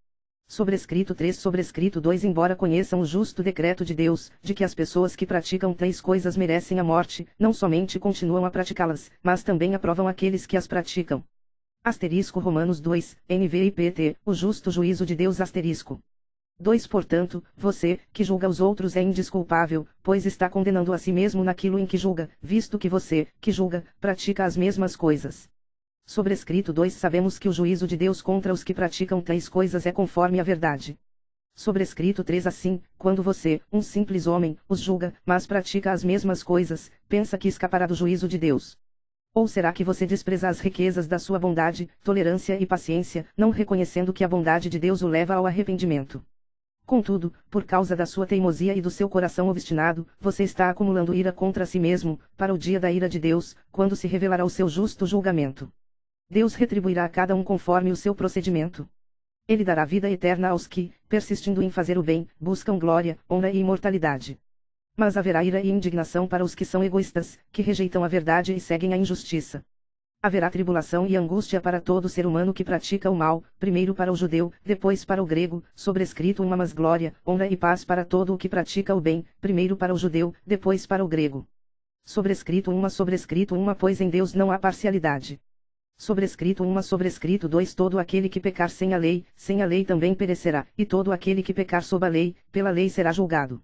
Sobrescrito 3 Sobrescrito 2 Embora conheçam o justo decreto de Deus, de que as pessoas que praticam tais coisas merecem a morte, não somente continuam a praticá-las, mas também aprovam aqueles que as praticam. Romanos 2, NVI-PT, o justo juízo de Deus 2 Portanto, você, que julga os outros é indesculpável, pois está condenando a si mesmo naquilo em que julga, visto que você, que julga, pratica as mesmas coisas. Sobrescrito 2 Sabemos que o juízo de Deus contra os que praticam tais coisas é conforme a verdade. Sobrescrito 3 Assim, quando você, um simples homem, os julga, mas pratica as mesmas coisas, pensa que escapará do juízo de Deus. Ou será que você despreza as riquezas da sua bondade, tolerância e paciência, não reconhecendo que a bondade de Deus o leva ao arrependimento? Contudo, por causa da sua teimosia e do seu coração obstinado, você está acumulando ira contra si mesmo, para o dia da ira de Deus, quando se revelará o seu justo julgamento. Deus retribuirá a cada um conforme o seu procedimento. Ele dará vida eterna aos que, persistindo em fazer o bem, buscam glória, honra e imortalidade. Mas haverá ira e indignação para os que são egoístas, que rejeitam a verdade e seguem a injustiça. Haverá tribulação e angústia para todo ser humano que pratica o mal, primeiro para o judeu, depois para o grego. Sobrescrito mas glória, honra e paz para todo o que pratica o bem, primeiro para o judeu, depois para o grego. Sobrescrito Pois em Deus não há parcialidade. Sobrescrito 2 Todo aquele que pecar sem a lei também perecerá, e todo aquele que pecar sob a lei, pela lei será julgado.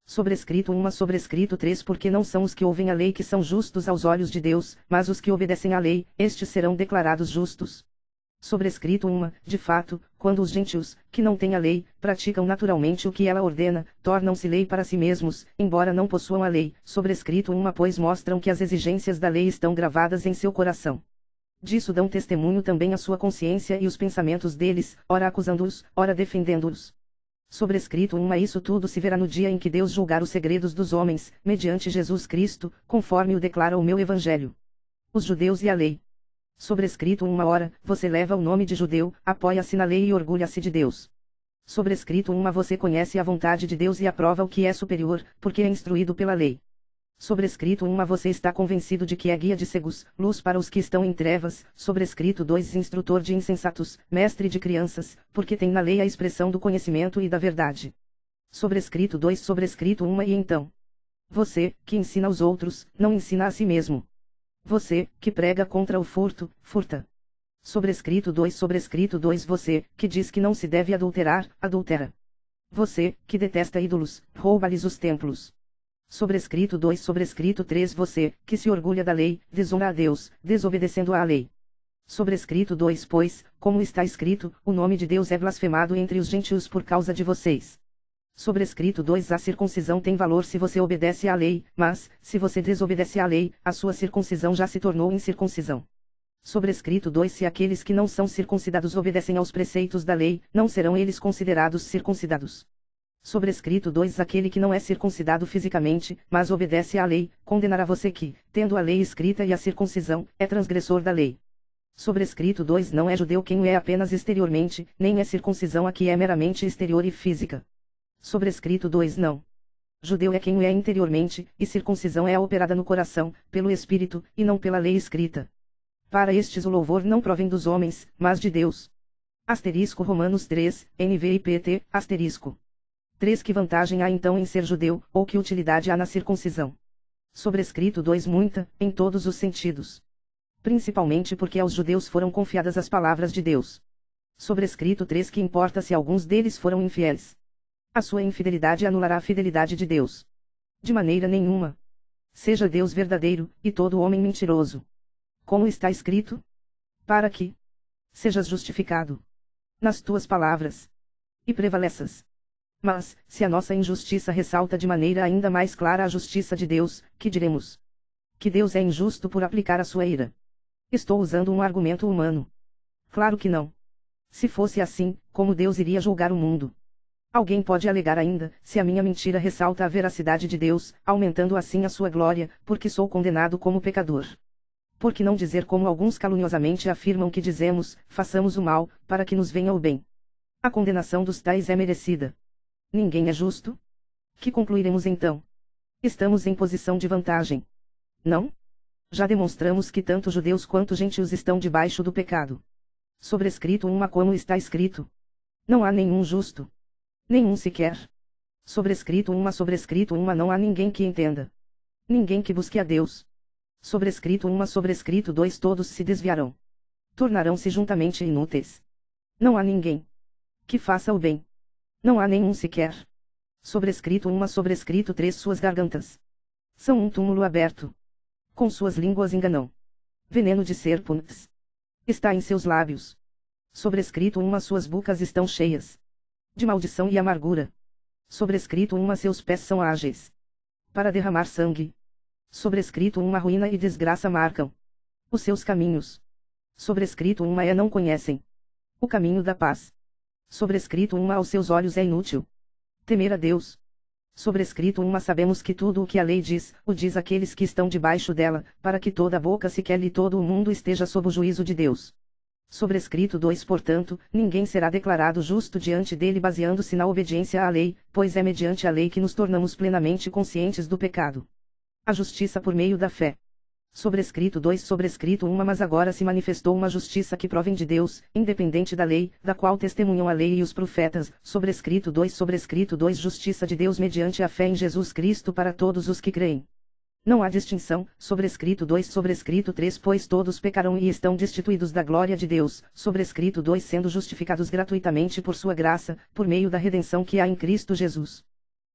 Sobrescrito 3 Porque não são os que ouvem a lei que são justos aos olhos de Deus, mas os que obedecem à lei, estes serão declarados justos. Sobrescrito De fato, quando os gentios, que não têm a lei, praticam naturalmente o que ela ordena, tornam-se lei para si mesmos, embora não possuam a lei. Sobrescrito Pois mostram que as exigências da lei estão gravadas em seu coração. Disso dão testemunho também a sua consciência e os pensamentos deles, ora acusando-os, ora defendendo-os. Sobrescrito Isso tudo se verá no dia em que Deus julgar os segredos dos homens, mediante Jesus Cristo, conforme o declara o meu Evangelho. Os judeus e a lei. Sobrescrito Ora, você leva o nome de judeu, apoia-se na lei e orgulha-se de Deus. Sobrescrito Você conhece a vontade de Deus e aprova o que é superior, porque é instruído pela lei. Sobrescrito Você está convencido de que é guia de cegos, luz para os que estão em trevas. Sobrescrito 2 Instrutor de insensatos, mestre de crianças, porque tem na lei a expressão do conhecimento e da verdade. Sobrescrito 2 E então? Você, que ensina aos outros, não ensina a si mesmo. Você, que prega contra o furto, furta. Sobrescrito 2 Você, que diz que não se deve adulterar, adultera. Você, que detesta ídolos, rouba-lhes os templos. Sobrescrito 3 Você, que se orgulha da lei, desonra a Deus, desobedecendo à lei. Sobrescrito Pois, como está escrito, o nome de Deus é blasfemado entre os gentios por causa de vocês. Sobrescrito 2. A circuncisão tem valor se você obedece à lei, mas, se você desobedece à lei, a sua circuncisão já se tornou incircuncisão. Sobrescrito 2. Se aqueles que não são circuncidados obedecem aos preceitos da lei, não serão eles considerados circuncidados. Sobrescrito 2. Aquele que não é circuncidado fisicamente, mas obedece à lei, condenará você que, tendo a lei escrita e a circuncisão, é transgressor da lei. Sobrescrito 2. Não é judeu quem o é apenas exteriormente, nem é circuncisão a que é meramente exterior e física. Sobrescrito 2. Não. Judeu é quem o é interiormente, e circuncisão é a operada no coração, pelo Espírito, e não pela lei escrita. Para estes o louvor não provém dos homens, mas de Deus. Asterisco Romanos 3, NVI-PT, asterisco. 3. Que vantagem há então em ser judeu, ou que utilidade há na circuncisão? Sobrescrito 2. Muita, em todos os sentidos. Principalmente porque aos judeus foram confiadas as palavras de Deus. Sobrescrito 3. Que importa se alguns deles foram infiéis? A sua infidelidade anulará a fidelidade de Deus. De maneira nenhuma. Seja Deus verdadeiro, e todo homem mentiroso. Como está escrito? Para que sejas justificado nas tuas palavras e prevaleças. Mas, se a nossa injustiça ressalta de maneira ainda mais clara a justiça de Deus, que diremos? Que Deus é injusto por aplicar a sua ira. Estou usando um argumento humano. Claro que não. Se fosse assim, como Deus iria julgar o mundo? Alguém pode alegar ainda, se a minha mentira ressalta a veracidade de Deus, aumentando assim a sua glória, porque sou condenado como pecador. Por que não dizer como alguns caluniosamente afirmam que dizemos, façamos o mal, para que nos venha o bem? A condenação dos tais é merecida. Ninguém é justo? Que concluiremos então? Estamos em posição de vantagem. Não? Já demonstramos que tanto judeus quanto gentios estão debaixo do pecado. Sobrescrito 1. Como está escrito? Não há nenhum justo. Nenhum sequer. Sobrescrito 1. Sobrescrito 1. Não há ninguém que entenda. Ninguém que busque a Deus. Sobrescrito 1. Sobrescrito 2. Todos se desviarão. Tornarão-se juntamente inúteis. Não há ninguém que faça o bem. Não há nenhum sequer. Sobrescrito 1. Sobrescrito 3. Suas gargantas são um túmulo aberto. Com suas línguas enganam. Veneno de serpentes está em seus lábios. Sobrescrito 1. Suas bocas estão cheias de maldição e amargura. Sobrescrito 1. Seus pés são ágeis para derramar sangue. Sobrescrito 1. Ruína e desgraça marcam os seus caminhos. Sobrescrito 1. Não conhecem o caminho da paz. Sobrescrito 1. Aos seus olhos é inútil temer a Deus. Sobrescrito 1. Sabemos que tudo o que a lei diz, o diz aqueles que estão debaixo dela, para que toda a boca se quele e todo o mundo esteja sob o juízo de Deus. Sobrescrito 2. Portanto, ninguém será declarado justo diante dele baseando-se na obediência à lei, pois é mediante a lei que nos tornamos plenamente conscientes do pecado. A justiça por meio da fé. Sobrescrito 2. Sobrescrito 1. Mas agora se manifestou uma justiça que provém de Deus, independente da lei, da qual testemunham a lei e os profetas. Sobrescrito 2. Sobrescrito 2. Justiça de Deus mediante a fé em Jesus Cristo para todos os que creem. Não há distinção. Sobrescrito 2. Sobrescrito 3. Pois todos pecaram e estão destituídos da glória de Deus. Sobrescrito 2. Sendo justificados gratuitamente por sua graça, por meio da redenção que há em Cristo Jesus.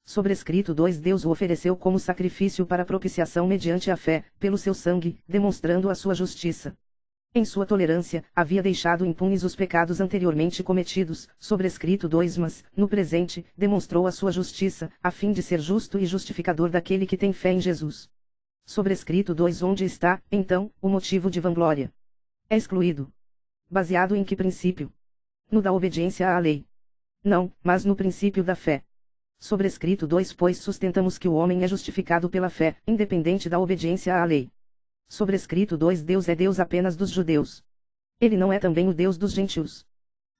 Sobrescrito 2. Deus o ofereceu como sacrifício para propiciação mediante a fé, pelo seu sangue, demonstrando a sua justiça. Em sua tolerância, havia deixado impunes os pecados anteriormente cometidos. Sobrescrito 2. Mas, no presente, demonstrou a sua justiça, a fim de ser justo e justificador daquele que tem fé em Jesus. Sobrescrito 2. Onde está, então, o motivo de vanglória? É excluído. Baseado em que princípio? No da obediência à lei. Não, mas no princípio da fé. Sobrescrito 2. Pois sustentamos que o homem é justificado pela fé, independente da obediência à lei. Sobrescrito 2. Deus é Deus apenas dos judeus. Ele não é também o Deus dos gentios.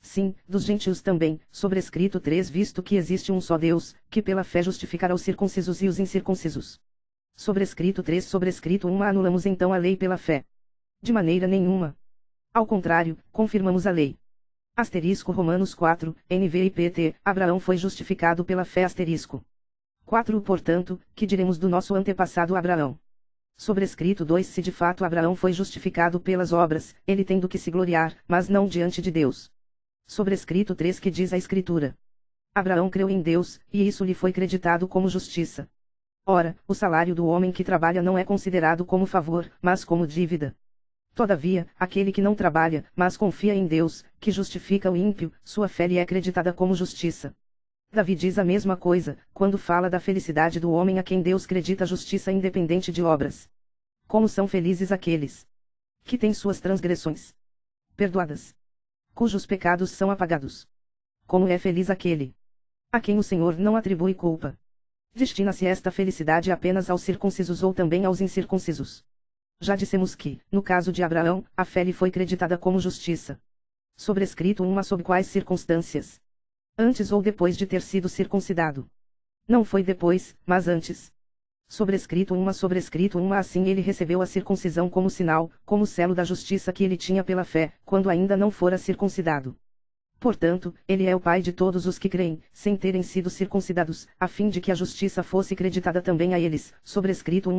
Sim, dos gentios também. Sobrescrito 3. Visto que existe um só Deus, que pela fé justificará os circuncisos e os incircuncisos. Sobrescrito 3. Sobrescrito 1. Anulamos então a lei pela fé? De maneira nenhuma. Ao contrário, confirmamos a lei. Asterisco Romanos 4, NVI-PT, Abraão foi justificado pela fé. Asterisco 4. Portanto, que diremos do nosso antepassado Abraão? Sobrescrito 2. Se de fato Abraão foi justificado pelas obras, ele tem do que se gloriar, mas não diante de Deus. Sobrescrito 3. Que diz a Escritura? Abraão creu em Deus, e isso lhe foi creditado como justiça. Ora, o salário do homem que trabalha não é considerado como favor, mas como dívida. Todavia, aquele que não trabalha, mas confia em Deus, que justifica o ímpio, sua fé lhe é creditada como justiça. Davi diz a mesma coisa, quando fala da felicidade do homem a quem Deus acredita justiça independente de obras. Como são felizes aqueles que têm suas transgressões perdoadas, cujos pecados são apagados. Como é feliz aquele a quem o Senhor não atribui culpa. Destina-se esta felicidade apenas aos circuncisos ou também aos incircuncisos? Já dissemos que, no caso de Abraão, a fé lhe foi creditada como justiça. Sobrescrito uma sob quais circunstâncias? Antes ou depois de ter sido circuncidado? Não foi depois, mas antes. Sobrescrito uma assim ele recebeu a circuncisão como sinal, como selo da justiça que ele tinha pela fé, quando ainda não fora circuncidado. Portanto, ele é o pai de todos os que creem, sem terem sido circuncidados, a fim de que a justiça fosse creditada também a eles. Sobrescrito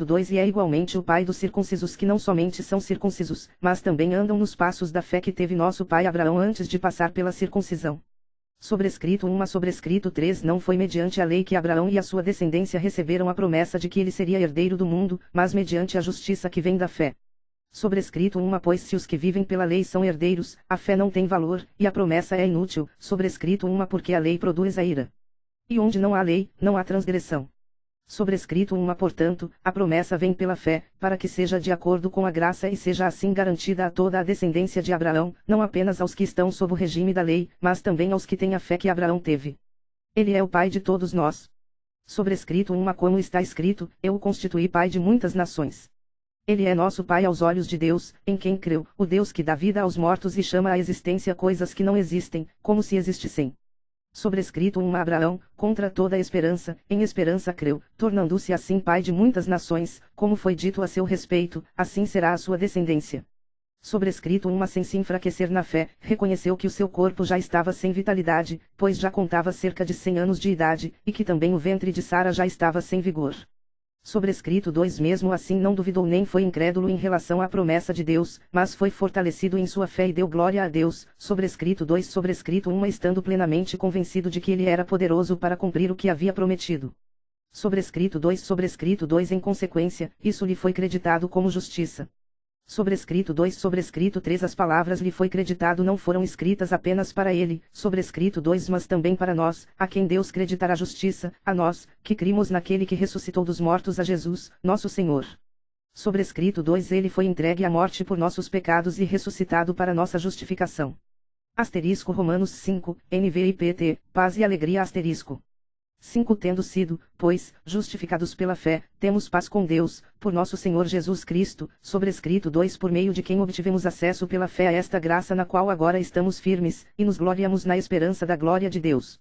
2 e é igualmente o pai dos circuncisos que não somente são circuncisos, mas também andam nos passos da fé que teve nosso pai Abraão antes de passar pela circuncisão. Sobrescrito 3 não foi mediante a lei que Abraão e a sua descendência receberam a promessa de que ele seria herdeiro do mundo, mas mediante a justiça que vem da fé. Sobrescrito pois se os que vivem pela lei são herdeiros, a fé não tem valor, e a promessa é inútil. Sobrescrito porque a lei produz a ira. E onde não há lei, não há transgressão. Sobrescrito portanto, a promessa vem pela fé, para que seja de acordo com a graça e seja assim garantida a toda a descendência de Abraão, não apenas aos que estão sob o regime da lei, mas também aos que têm a fé que Abraão teve. Ele é o pai de todos nós. Sobrescrito como está escrito, eu o constituí pai de muitas nações. Ele é nosso pai aos olhos de Deus, em quem creu, o Deus que dá vida aos mortos e chama à existência coisas que não existem, como se existissem. Sobrescrito Abraão, contra toda a esperança, em esperança creu, tornando-se assim pai de muitas nações, como foi dito a seu respeito, assim será a sua descendência. Sobrescrito sem se enfraquecer na fé, reconheceu que o seu corpo já estava sem vitalidade, pois já contava cerca de 100 anos de idade, e que também o ventre de Sara já estava sem vigor. Sobrescrito mesmo assim não duvidou nem foi incrédulo em relação à promessa de Deus, mas foi fortalecido em sua fé e deu glória a Deus. Sobrescrito estando plenamente convencido de que ele era poderoso para cumprir o que havia prometido. Sobrescrito 2 em consequência, isso lhe foi creditado como justiça. Sobrescrito 3 as palavras lhe foi creditado não foram escritas apenas para ele, sobrescrito 2 mas também para nós, a quem Deus creditará justiça, a nós, que crimos naquele que ressuscitou dos mortos a Jesus, nosso Senhor. Sobrescrito 2 ele foi entregue à morte por nossos pecados e ressuscitado para nossa justificação. Romanos 5, NVI-PT, paz e alegria 5 Tendo sido, pois, justificados pela fé, temos paz com Deus, por nosso Senhor Jesus Cristo, sobrescrito 2 por meio de quem obtivemos acesso pela fé a esta graça na qual agora estamos firmes, e nos gloriamos na esperança da glória de Deus.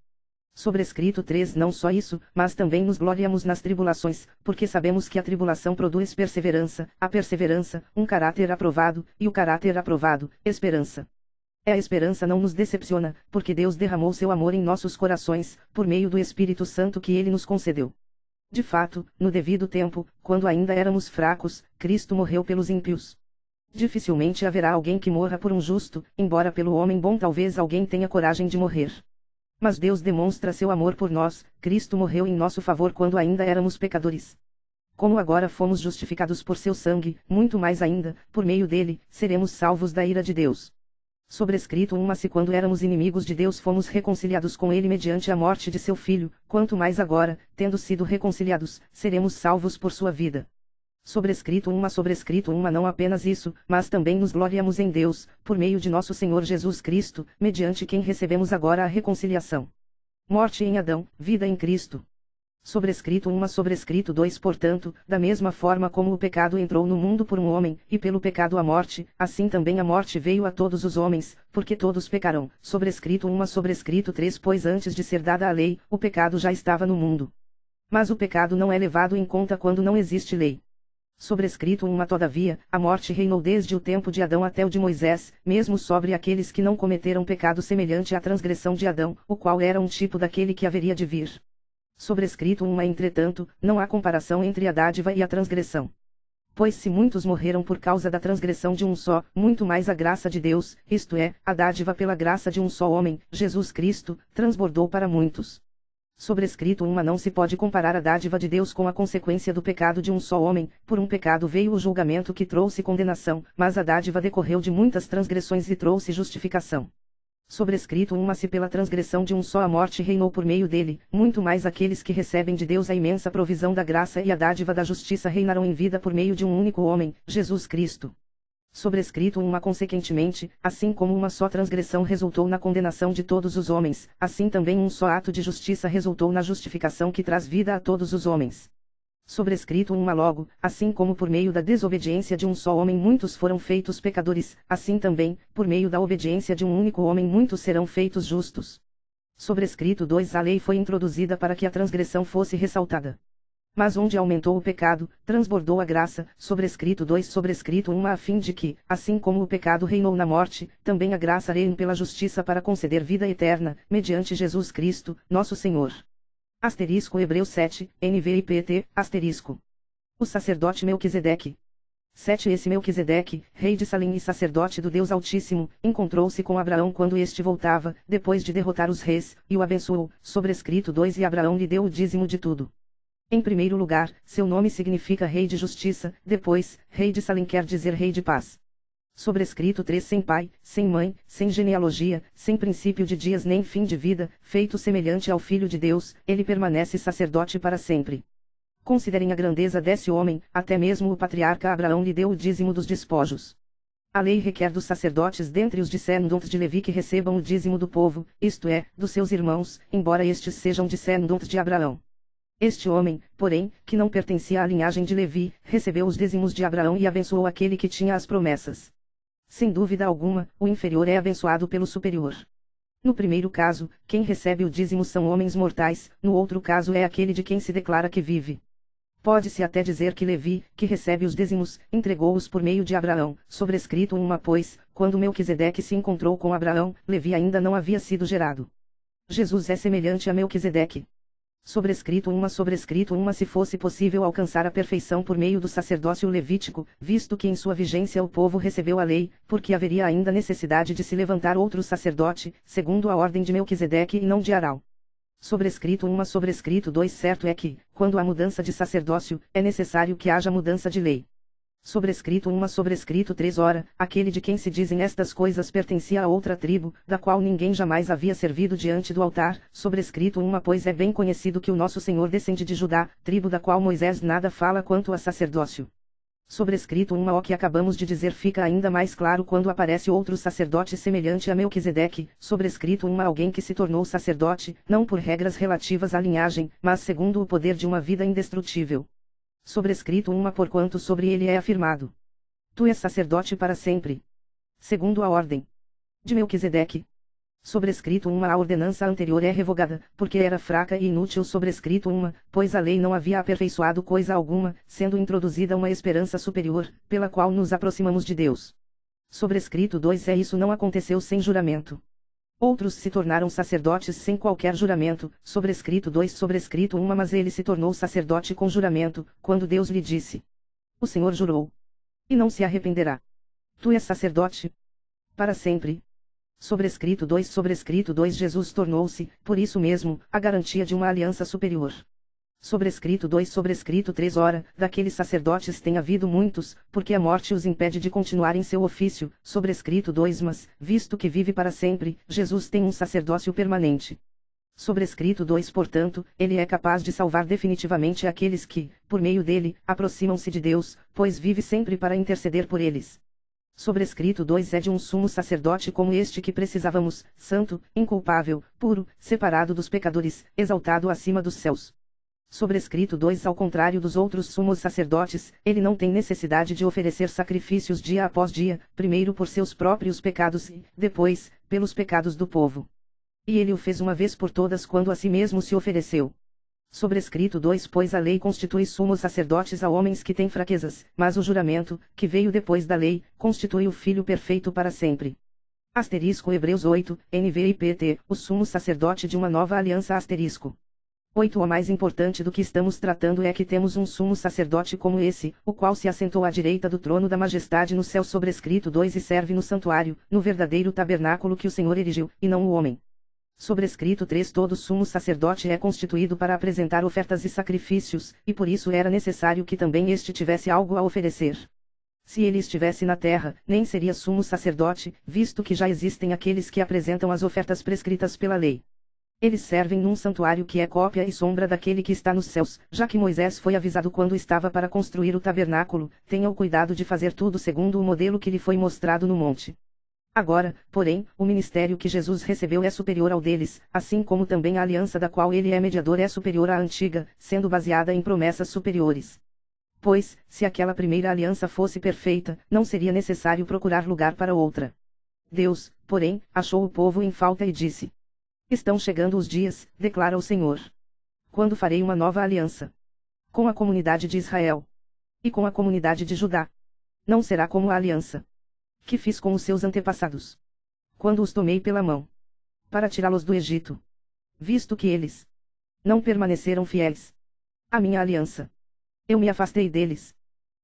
Sobrescrito 3 Não só isso, mas também nos gloriamos nas tribulações, porque sabemos que a tribulação produz perseverança, a perseverança, um caráter aprovado, e o caráter aprovado, esperança. A esperança não nos decepciona, porque Deus derramou seu amor em nossos corações, por meio do Espírito Santo que ele nos concedeu. De fato, no devido tempo, quando ainda éramos fracos, Cristo morreu pelos ímpios. Dificilmente haverá alguém que morra por um justo, embora pelo homem bom talvez alguém tenha coragem de morrer. Mas Deus demonstra seu amor por nós, Cristo morreu em nosso favor quando ainda éramos pecadores. Como agora fomos justificados por seu sangue, muito mais ainda, por meio dele, seremos salvos da ira de Deus. Sobrescrito se quando éramos inimigos de Deus fomos reconciliados com ele mediante a morte de seu filho, quanto mais agora, tendo sido reconciliados, seremos salvos por sua vida. Sobrescrito não apenas isso, mas também nos gloriamos em Deus, por meio de nosso Senhor Jesus Cristo, mediante quem recebemos agora a reconciliação. Morte em Adão, vida em Cristo. Sobrescrito 2 Portanto, da mesma forma como o pecado entrou no mundo por um homem, e pelo pecado a morte, assim também a morte veio a todos os homens, porque todos pecaram. Sobrescrito 3 Pois antes de ser dada a lei, o pecado já estava no mundo. Mas o pecado não é levado em conta quando não existe lei. Sobrescrito Todavia, a morte reinou desde o tempo de Adão até o de Moisés, mesmo sobre aqueles que não cometeram pecado semelhante à transgressão de Adão, o qual era um tipo daquele que haveria de vir. Sobrescrito entretanto, não há comparação entre a dádiva e a transgressão. Pois se muitos morreram por causa da transgressão de um só, muito mais a graça de Deus, isto é, a dádiva pela graça de um só homem, Jesus Cristo, transbordou para muitos. Sobrescrito não se pode comparar a dádiva de Deus com a consequência do pecado de um só homem, por um pecado veio o julgamento que trouxe condenação, mas a dádiva decorreu de muitas transgressões e trouxe justificação. Sobrescrito 1. Mas se pela transgressão de um só a morte reinou por meio dele, muito mais aqueles que recebem de Deus a imensa provisão da graça e a dádiva da justiça reinarão em vida por meio de um único homem, Jesus Cristo. Sobrescrito 1. Consequentemente, assim como uma só transgressão resultou na condenação de todos os homens, assim também um só ato de justiça resultou na justificação que traz vida a todos os homens. Sobrescrito 1. Logo, assim como por meio da desobediência de um só homem muitos foram feitos pecadores, assim também, por meio da obediência de um único homem muitos serão feitos justos. Sobrescrito 2. A lei foi introduzida para que a transgressão fosse ressaltada. Mas onde aumentou o pecado, transbordou a graça. Sobrescrito 2. Sobrescrito 1. A fim de que, assim como o pecado reinou na morte, também a graça reine pela justiça para conceder vida eterna, mediante Jesus Cristo, nosso Senhor. Hebreus 7, NVIPT, O sacerdote Melquisedeque. 7. Esse Melquisedeque, rei de Salém e sacerdote do Deus Altíssimo, encontrou-se com Abraão quando este voltava, depois de derrotar os reis, e o abençoou. Sobrescrito 2. E Abraão lhe deu o dízimo de tudo. Em primeiro lugar, seu nome significa rei de justiça, depois, rei de Salém quer dizer rei de paz. Sobrescrito 3. Sem pai, sem mãe, sem genealogia, sem princípio de dias nem fim de vida, feito semelhante ao Filho de Deus, ele permanece sacerdote para sempre. Considerem a grandeza desse homem, até mesmo o patriarca Abraão lhe deu o dízimo dos despojos. A lei requer dos sacerdotes dentre os descendentes de Levi que recebam o dízimo do povo, isto é, dos seus irmãos, embora estes sejam descendentes de Abraão. Este homem, porém, que não pertencia à linhagem de Levi, recebeu os dízimos de Abraão e abençoou aquele que tinha as promessas. Sem dúvida alguma, o inferior é abençoado pelo superior. No primeiro caso, quem recebe o dízimo são homens mortais, no outro caso é aquele de quem se declara que vive. Pode-se até dizer que Levi, que recebe os dízimos, entregou-os por meio de Abraão. Sobrescrito 1. Pois, quando Melquisedeque se encontrou com Abraão, Levi ainda não havia sido gerado. Jesus é semelhante a Melquisedeque. Sobrescrito 1. Sobrescrito 1. Se fosse possível alcançar a perfeição por meio do sacerdócio levítico, visto que em sua vigência o povo recebeu a lei, porque haveria ainda necessidade de se levantar outro sacerdote, segundo a ordem de Melquisedeque e não de Arão. Sobrescrito 1. Sobrescrito 2. Certo é que, quando há mudança de sacerdócio, é necessário que haja mudança de lei. Sobrescrito 1. Sobrescrito 3. Ora, aquele de quem se dizem estas coisas pertencia a outra tribo, da qual ninguém jamais havia servido diante do altar. Sobrescrito 1. Pois é bem conhecido que o nosso Senhor descende de Judá, tribo da qual Moisés nada fala quanto a sacerdócio. Sobrescrito 1. O que acabamos de dizer fica ainda mais claro quando aparece outro sacerdote semelhante a Melquisedeque. Sobrescrito 1. Alguém que se tornou sacerdote, não por regras relativas à linhagem, mas segundo o poder de uma vida indestrutível. Sobrescrito 1. Porquanto sobre ele é afirmado: Tu és sacerdote para sempre. Segundo a ordem de Melquisedeque. Sobrescrito 1. A ordenança anterior é revogada, porque era fraca e inútil. Sobrescrito 1. Pois a lei não havia aperfeiçoado coisa alguma, sendo introduzida uma esperança superior, pela qual nos aproximamos de Deus. Sobrescrito 2. Isso não aconteceu sem juramento. Outros se tornaram sacerdotes sem qualquer juramento. Sobrescrito 2. Sobrescrito 1. Mas ele se tornou sacerdote com juramento, quando Deus lhe disse: O Senhor jurou, e não se arrependerá. Tu és sacerdote para sempre. Sobrescrito 2. Sobrescrito 2. Jesus tornou-se, por isso mesmo, a garantia de uma aliança superior. Sobrescrito 2. Sobrescrito 3. Ora, daqueles sacerdotes tem havido muitos, porque a morte os impede de continuar em seu ofício. Sobrescrito 2. Mas, visto que vive para sempre, Jesus tem um sacerdócio permanente. Sobrescrito 2. Portanto, ele é capaz de salvar definitivamente aqueles que, por meio dele, aproximam-se de Deus, pois vive sempre para interceder por eles. Sobrescrito 2. É de um sumo sacerdote como este que precisávamos, santo, inculpável, puro, separado dos pecadores, exaltado acima dos céus. Sobrescrito 2. Ao contrário dos outros sumos sacerdotes, ele não tem necessidade de oferecer sacrifícios dia após dia, primeiro por seus próprios pecados e, depois, pelos pecados do povo. E ele o fez uma vez por todas quando a si mesmo se ofereceu. Sobrescrito 2. Pois a lei constitui sumos sacerdotes a homens que têm fraquezas, mas o juramento, que veio depois da lei, constitui o Filho perfeito para sempre. Hebreus 8, NVIPT, o sumo sacerdote de uma nova aliança. 8. O mais importante do que estamos tratando é que temos um sumo sacerdote como esse, o qual se assentou à direita do trono da majestade no céu. Sobrescrito 2. E serve no santuário, no verdadeiro tabernáculo que o Senhor erigiu, e não o homem. Sobrescrito 3. Todo sumo sacerdote é constituído para apresentar ofertas e sacrifícios, e por isso era necessário que também este tivesse algo a oferecer. Se ele estivesse na terra, nem seria sumo sacerdote, visto que já existem aqueles que apresentam as ofertas prescritas pela lei. Eles servem num santuário que é cópia e sombra daquele que está nos céus, já que Moisés foi avisado quando estava para construir o tabernáculo, tenha o cuidado de fazer tudo segundo o modelo que lhe foi mostrado no monte. Agora, porém, o ministério que Jesus recebeu é superior ao deles, assim como também a aliança da qual ele é mediador é superior à antiga, sendo baseada em promessas superiores. Pois, se aquela primeira aliança fosse perfeita, não seria necessário procurar lugar para outra. Deus, porém, achou o povo em falta e disse: Estão chegando os dias, declara o Senhor, quando farei uma nova aliança com a comunidade de Israel e com a comunidade de Judá. Não será como a aliança que fiz com os seus antepassados, quando os tomei pela mão para tirá-los do Egito, visto que eles não permaneceram fiéis à minha aliança. Eu me afastei deles,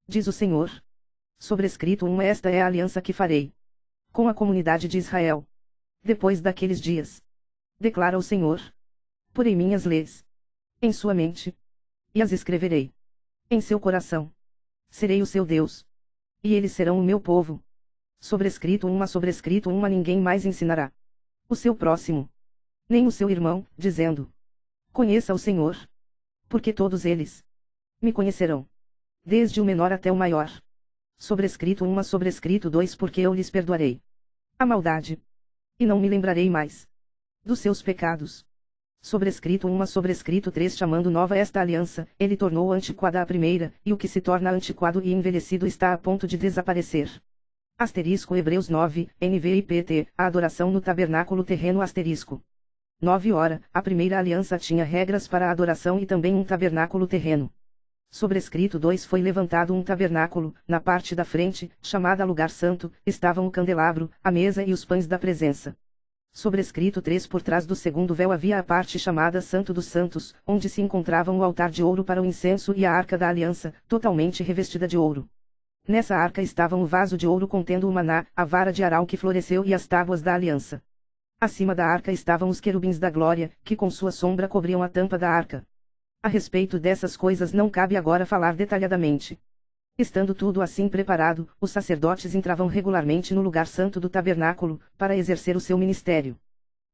diz o Senhor. Sobrescrito esta é a aliança que farei com a comunidade de Israel depois daqueles dias, declara o Senhor. Porei minhas leis em sua mente, e as escreverei em seu coração. Serei o seu Deus, e eles serão o meu povo. Sobrescrito ninguém mais ensinará o seu próximo, nem o seu irmão, dizendo: Conheça o Senhor, porque todos eles me conhecerão, desde o menor até o maior. Sobrescrito porque eu lhes perdoarei a maldade, e não me lembrarei mais dos seus pecados. Sobrescrito 3 Chamando nova esta aliança, ele tornou antiquada a primeira, e o que se torna antiquado e envelhecido está a ponto de desaparecer. Hebreus 9, NVIPT, a adoração no tabernáculo terreno 9 Ora, a primeira aliança tinha regras para a adoração e também um tabernáculo terreno. Sobrescrito 2 Foi levantado um tabernáculo, na parte da frente, chamada Lugar Santo, estavam o candelabro, a mesa e os pães da presença. Sobrescrito 3 Por trás do segundo véu havia a parte chamada Santo dos Santos, onde se encontravam o altar de ouro para o incenso e a arca da aliança, totalmente revestida de ouro. Nessa arca estavam o vaso de ouro contendo o maná, a vara de Arão que floresceu e as tábuas da aliança. Acima da arca estavam os querubins da glória, que com sua sombra cobriam a tampa da arca. A respeito dessas coisas não cabe agora falar detalhadamente. Estando tudo assim preparado, os sacerdotes entravam regularmente no lugar santo do tabernáculo, para exercer o seu ministério.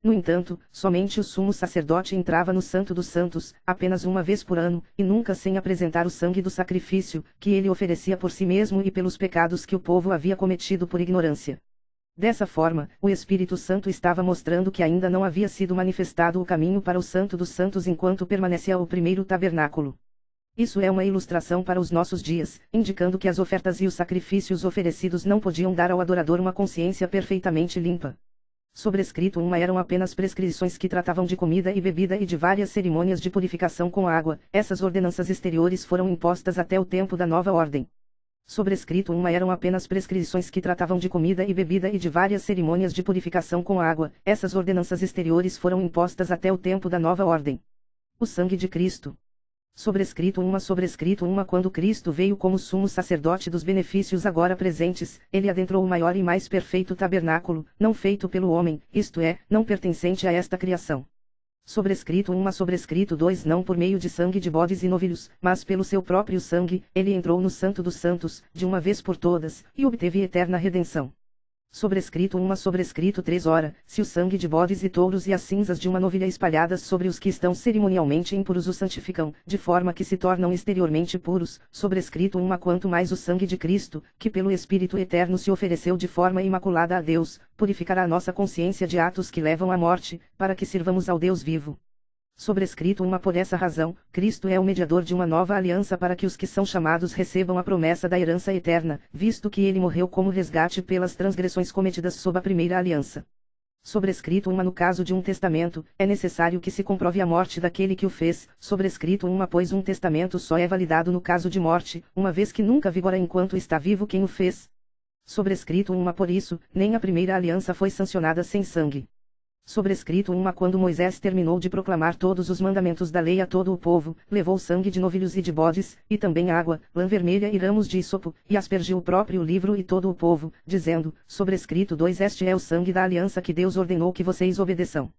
No entanto, somente o sumo sacerdote entrava no Santo dos Santos, apenas uma vez por ano, e nunca sem apresentar o sangue do sacrifício, que ele oferecia por si mesmo e pelos pecados que o povo havia cometido por ignorância. Dessa forma, o Espírito Santo estava mostrando que ainda não havia sido manifestado o caminho para o Santo dos Santos enquanto permanecia o primeiro tabernáculo. Isso é uma ilustração para os nossos dias, indicando que as ofertas e os sacrifícios oferecidos não podiam dar ao adorador uma consciência perfeitamente limpa. Sobrescrito eram apenas prescrições que tratavam de comida e bebida e de várias cerimônias de purificação com água. Essas ordenanças exteriores foram impostas até o tempo da nova ordem. Sobrescrito eram apenas prescrições que tratavam de comida e bebida e de várias cerimônias de purificação com água. Essas ordenanças exteriores foram impostas até o tempo da nova ordem. O sangue de Cristo. Sobrescrito Quando Cristo veio como sumo sacerdote dos benefícios agora presentes, ele adentrou o maior e mais perfeito tabernáculo, não feito pelo homem, isto é, não pertencente a esta criação. Sobrescrito 2 Não por meio de sangue de bodes e novilhos, mas pelo seu próprio sangue, ele entrou no Santo dos Santos, de uma vez por todas, e obteve eterna redenção. Sobrescrito 3 Ora, se o sangue de bodes e touros e as cinzas de uma novilha espalhadas sobre os que estão cerimonialmente impuros os santificam, de forma que se tornam exteriormente puros, sobrescrito quanto mais o sangue de Cristo, que pelo Espírito Eterno se ofereceu de forma imaculada a Deus, purificará nossa consciência de atos que levam à morte, para que sirvamos ao Deus vivo. Sobrescrito Por essa razão, Cristo é o mediador de uma nova aliança para que os que são chamados recebam a promessa da herança eterna, visto que ele morreu como resgate pelas transgressões cometidas sob a primeira aliança. Sobrescrito No caso de um testamento, é necessário que se comprove a morte daquele que o fez. Sobrescrito Pois um testamento só é validado no caso de morte, uma vez que nunca vigora enquanto está vivo quem o fez. Sobrescrito Por isso, nem a primeira aliança foi sancionada sem sangue. Sobrescrito Quando Moisés terminou de proclamar todos os mandamentos da lei a todo o povo, levou sangue de novilhos e de bodes, e também água, lã vermelha e ramos de hisopo, e aspergiu o próprio livro e todo o povo, dizendo, sobrescrito Este é o sangue da aliança que Deus ordenou que vocês obedeçam.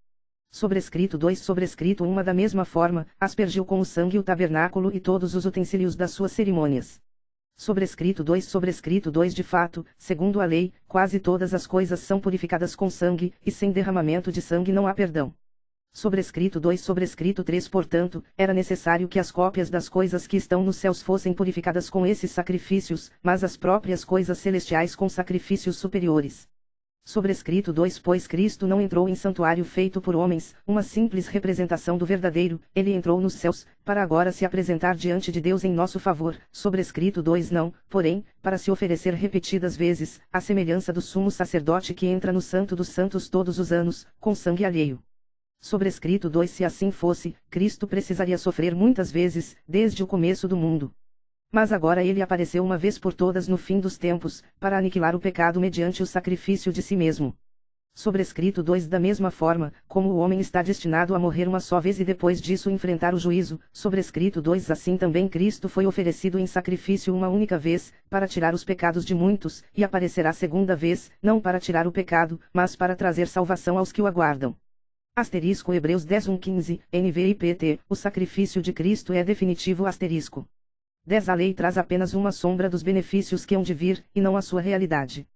Sobrescrito Da mesma forma, aspergiu com o sangue o tabernáculo e todos os utensílios das suas cerimônias. Sobrescrito 2 de fato, segundo a lei, quase todas as coisas são purificadas com sangue, e sem derramamento de sangue não há perdão. Sobrescrito 3 portanto, era necessário que as cópias das coisas que estão nos céus fossem purificadas com esses sacrifícios, mas as próprias coisas celestiais com sacrifícios superiores. Sobrescrito 2 Pois Cristo não entrou em santuário feito por homens, uma simples representação do verdadeiro, ele entrou nos céus, para agora se apresentar diante de Deus em nosso favor. Sobrescrito 2 Não, porém, para se oferecer repetidas vezes, à semelhança do sumo sacerdote que entra no Santo dos Santos todos os anos, com sangue alheio. Sobrescrito 2 Se assim fosse, Cristo precisaria sofrer muitas vezes, desde o começo do mundo. Mas agora ele apareceu uma vez por todas no fim dos tempos, para aniquilar o pecado mediante o sacrifício de si mesmo. Sobrescrito 2 Da mesma forma, como o homem está destinado a morrer uma só vez e depois disso enfrentar o juízo, sobrescrito 2 Assim também Cristo foi oferecido em sacrifício uma única vez, para tirar os pecados de muitos, e aparecerá segunda vez, não para tirar o pecado, mas para trazer salvação aos que o aguardam. Hebreus 10:1-15, NVI-PT, o sacrifício de Cristo é definitivo. 10 A lei traz apenas uma sombra dos benefícios que hão de vir, e não a sua realidade.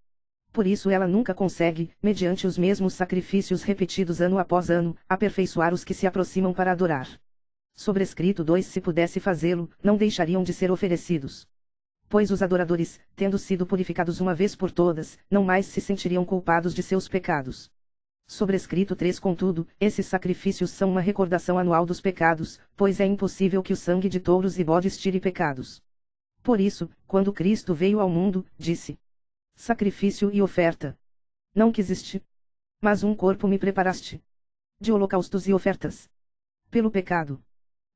Por isso ela nunca consegue, mediante os mesmos sacrifícios repetidos ano após ano, aperfeiçoar os que se aproximam para adorar. Sobrescrito 2 Se pudesse fazê-lo, não deixariam de ser oferecidos. Pois os adoradores, tendo sido purificados uma vez por todas, não mais se sentiriam culpados de seus pecados. Sobrescrito 3 Contudo, esses sacrifícios são uma recordação anual dos pecados, pois é impossível que o sangue de touros e bodes tire pecados. Por isso, quando Cristo veio ao mundo, disse: sacrifício e oferta não quisiste, mas um corpo me preparaste. De holocaustos e ofertas pelo pecado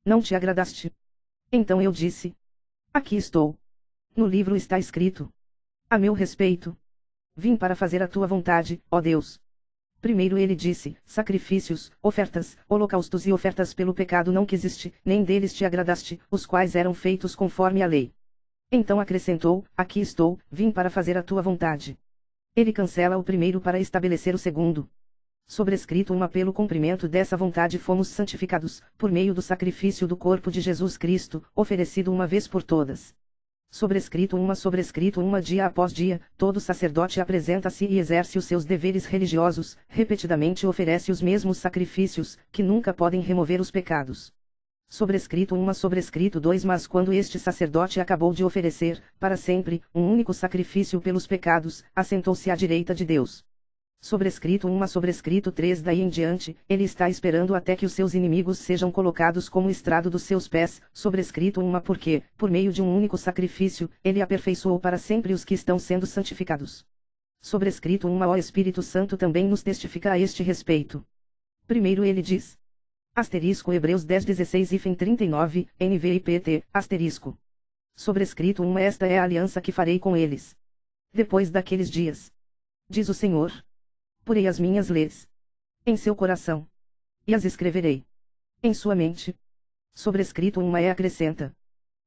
não te agradaste. Então eu disse: aqui estou. No livro está escrito a meu respeito: vim para fazer a tua vontade, ó Deus. Primeiro ele disse: sacrifícios, ofertas, holocaustos e ofertas pelo pecado não quisiste, nem deles te agradaste, os quais eram feitos conforme a lei. Então acrescentou: aqui estou, vim para fazer a tua vontade. Ele cancela o primeiro para estabelecer o segundo. Sobrescrito pelo cumprimento dessa vontade fomos santificados, por meio do sacrifício do corpo de Jesus Cristo, oferecido uma vez por todas. Sobrescrito dia após dia, todo sacerdote apresenta-se e exerce os seus deveres religiosos, repetidamente oferece os mesmos sacrifícios, que nunca podem remover os pecados. Sobrescrito 2 Mas quando este sacerdote acabou de oferecer, para sempre, um único sacrifício pelos pecados, assentou-se à direita de Deus. Sobrescrito 3 Daí em diante, ele está esperando até que os seus inimigos sejam colocados como estrado dos seus pés. Sobrescrito porque, por meio de um único sacrifício, ele aperfeiçoou para sempre os que estão sendo santificados. Sobrescrito ó Espírito Santo também nos testifica a este respeito. Primeiro ele diz. Hebreus 10:16-39, NVI-PT, Sobrescrito Esta é a aliança que farei com eles. Depois daqueles dias. Diz o Senhor. Porei as minhas leis em seu coração, e as escreverei em sua mente. Sobrescrito acrescenta.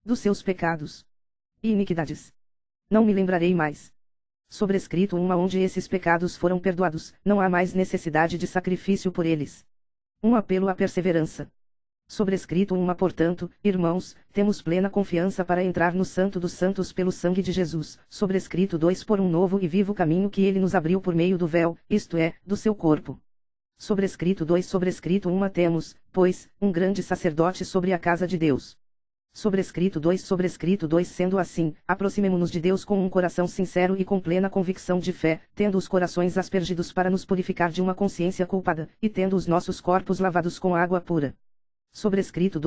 Dos seus pecados e iniquidades não me lembrarei mais. Sobrescrito onde esses pecados foram perdoados, não há mais necessidade de sacrifício por eles. Um apelo à perseverança. Sobrescrito portanto, irmãos, temos plena confiança para entrar no Santo dos Santos pelo sangue de Jesus. Sobrescrito por um novo e vivo caminho que ele nos abriu por meio do véu, isto é, do seu corpo. Sobrescrito temos, pois, um grande sacerdote sobre a casa de Deus. Sobrescrito 2 Sendo assim, aproximemo-nos de Deus com um coração sincero e com plena convicção de fé, tendo os corações aspergidos para nos purificar de uma consciência culpada, e tendo os nossos corpos lavados com água pura. Sobrescrito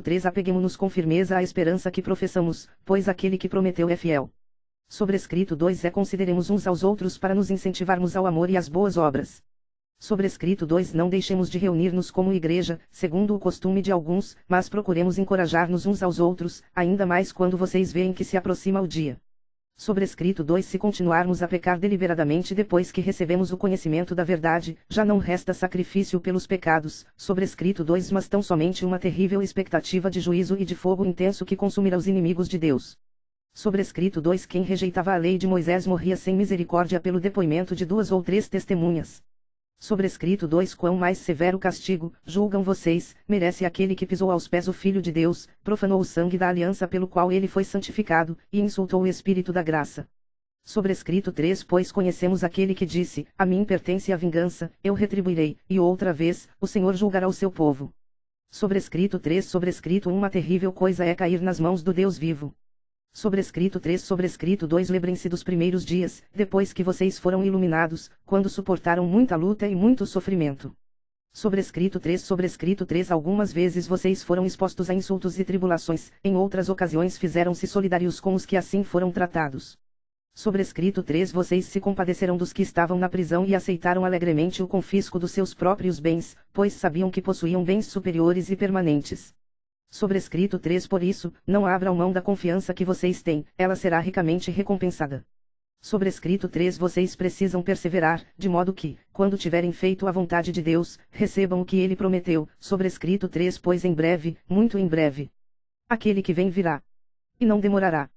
3 Apeguemo-nos com firmeza à esperança que professamos, pois aquele que prometeu é fiel. Sobrescrito 2 Consideremos uns aos outros para nos incentivarmos ao amor e às boas obras. Sobrescrito 2 Não deixemos de reunir-nos como igreja, segundo o costume de alguns, mas procuremos encorajar-nos uns aos outros, ainda mais quando vocês veem que se aproxima o dia. Sobrescrito 2 Se continuarmos a pecar deliberadamente depois que recebemos o conhecimento da verdade, já não resta sacrifício pelos pecados. Sobrescrito 2 Mas tão somente uma terrível expectativa de juízo e de fogo intenso que consumirá os inimigos de Deus. Sobrescrito 2 Quem rejeitava a lei de Moisés morria sem misericórdia pelo depoimento de 2 ou 3 testemunhas. Sobrescrito 2 Quão mais severo castigo, julgam vocês, merece aquele que pisou aos pés o Filho de Deus, profanou o sangue da aliança pelo qual ele foi santificado, e insultou o Espírito da graça. Sobrescrito 3 Pois conhecemos aquele que disse, a mim pertence a vingança, eu retribuirei, e outra vez, o Senhor julgará o seu povo. Sobrescrito 3 Sobrescrito 1 Uma terrível coisa é cair nas mãos do Deus vivo. Sobrescrito 3 Sobrescrito 2 Lembrem-se dos primeiros dias, depois que vocês foram iluminados, quando suportaram muita luta e muito sofrimento. Sobrescrito 3 Sobrescrito 3 Algumas vezes vocês foram expostos a insultos e tribulações, em outras ocasiões fizeram-se solidários com os que assim foram tratados. Sobrescrito 3 Vocês se compadeceram dos que estavam na prisão e aceitaram alegremente o confisco dos seus próprios bens, pois sabiam que possuíam bens superiores e permanentes. Sobrescrito 3 Por isso, não abram mão da confiança que vocês têm, ela será ricamente recompensada. Sobrescrito 3 Vocês precisam perseverar, de modo que, quando tiverem feito a vontade de Deus, recebam o que ele prometeu. Sobrescrito 3 Pois em breve, muito em breve, aquele que vem virá. E não demorará.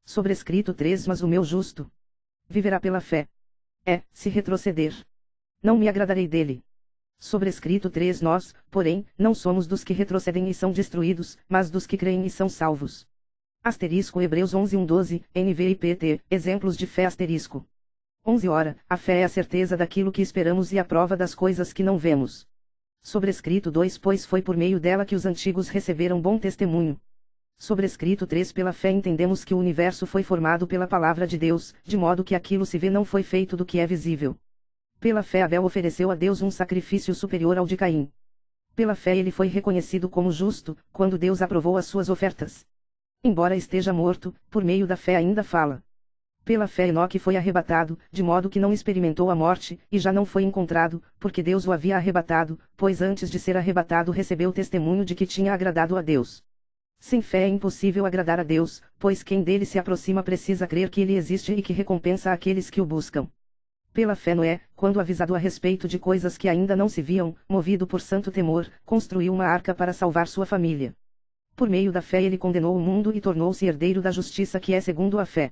Sobrescrito 3 Mas o meu justo viverá pela fé. Se retroceder, não me agradarei dele. Sobrescrito 3 Nós, porém, não somos dos que retrocedem e são destruídos, mas dos que creem e são salvos. Asterisco Hebreus 11:1-12, NVI-PT, exemplos de fé asterisco. 11 Ora, a fé é a certeza daquilo que esperamos e a prova das coisas que não vemos. Sobrescrito 2 Pois foi por meio dela que os antigos receberam bom testemunho. Sobrescrito 3 Pela fé entendemos que o universo foi formado pela palavra de Deus, de modo que aquilo se vê não foi feito do que é visível. Pela fé Abel ofereceu a Deus um sacrifício superior ao de Caim. Pela fé ele foi reconhecido como justo, quando Deus aprovou as suas ofertas. Embora esteja morto, por meio da fé ainda fala. Pela fé Enoque foi arrebatado, de modo que não experimentou a morte, e já não foi encontrado, porque Deus o havia arrebatado, pois antes de ser arrebatado recebeu testemunho de que tinha agradado a Deus. Sem fé é impossível agradar a Deus, pois quem dele se aproxima precisa crer que ele existe e que recompensa aqueles que o buscam. Pela fé Noé, quando avisado a respeito de coisas que ainda não se viam, movido por santo temor, construiu uma arca para salvar sua família. Por meio da fé ele condenou o mundo e tornou-se herdeiro da justiça que é segundo a fé.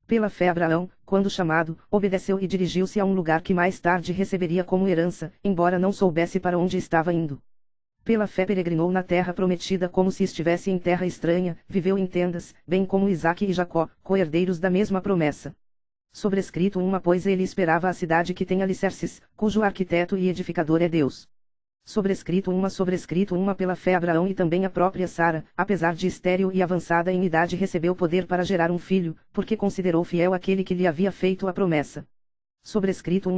Pela fé Abraão, quando chamado, obedeceu e dirigiu-se a um lugar que mais tarde receberia como herança, embora não soubesse para onde estava indo. Pela fé peregrinou na terra prometida como se estivesse em terra estranha, viveu em tendas, bem como Isaque e Jacó, co-herdeiros da mesma promessa. Sobrescrito 1 Pois ele esperava a cidade que tem alicerces, cujo arquiteto e edificador é Deus. Sobrescrito 1 Pela fé Abraão e também a própria Sara, apesar de estéril e avançada em idade recebeu poder para gerar um filho, porque considerou fiel aquele que lhe havia feito a promessa. Sobrescrito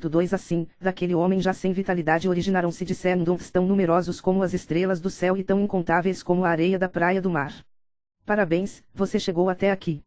2 Assim, daquele homem já sem vitalidade originaram-se descendentes tão numerosos como as estrelas do céu e tão incontáveis como a areia da praia do mar. Parabéns, você chegou até aqui.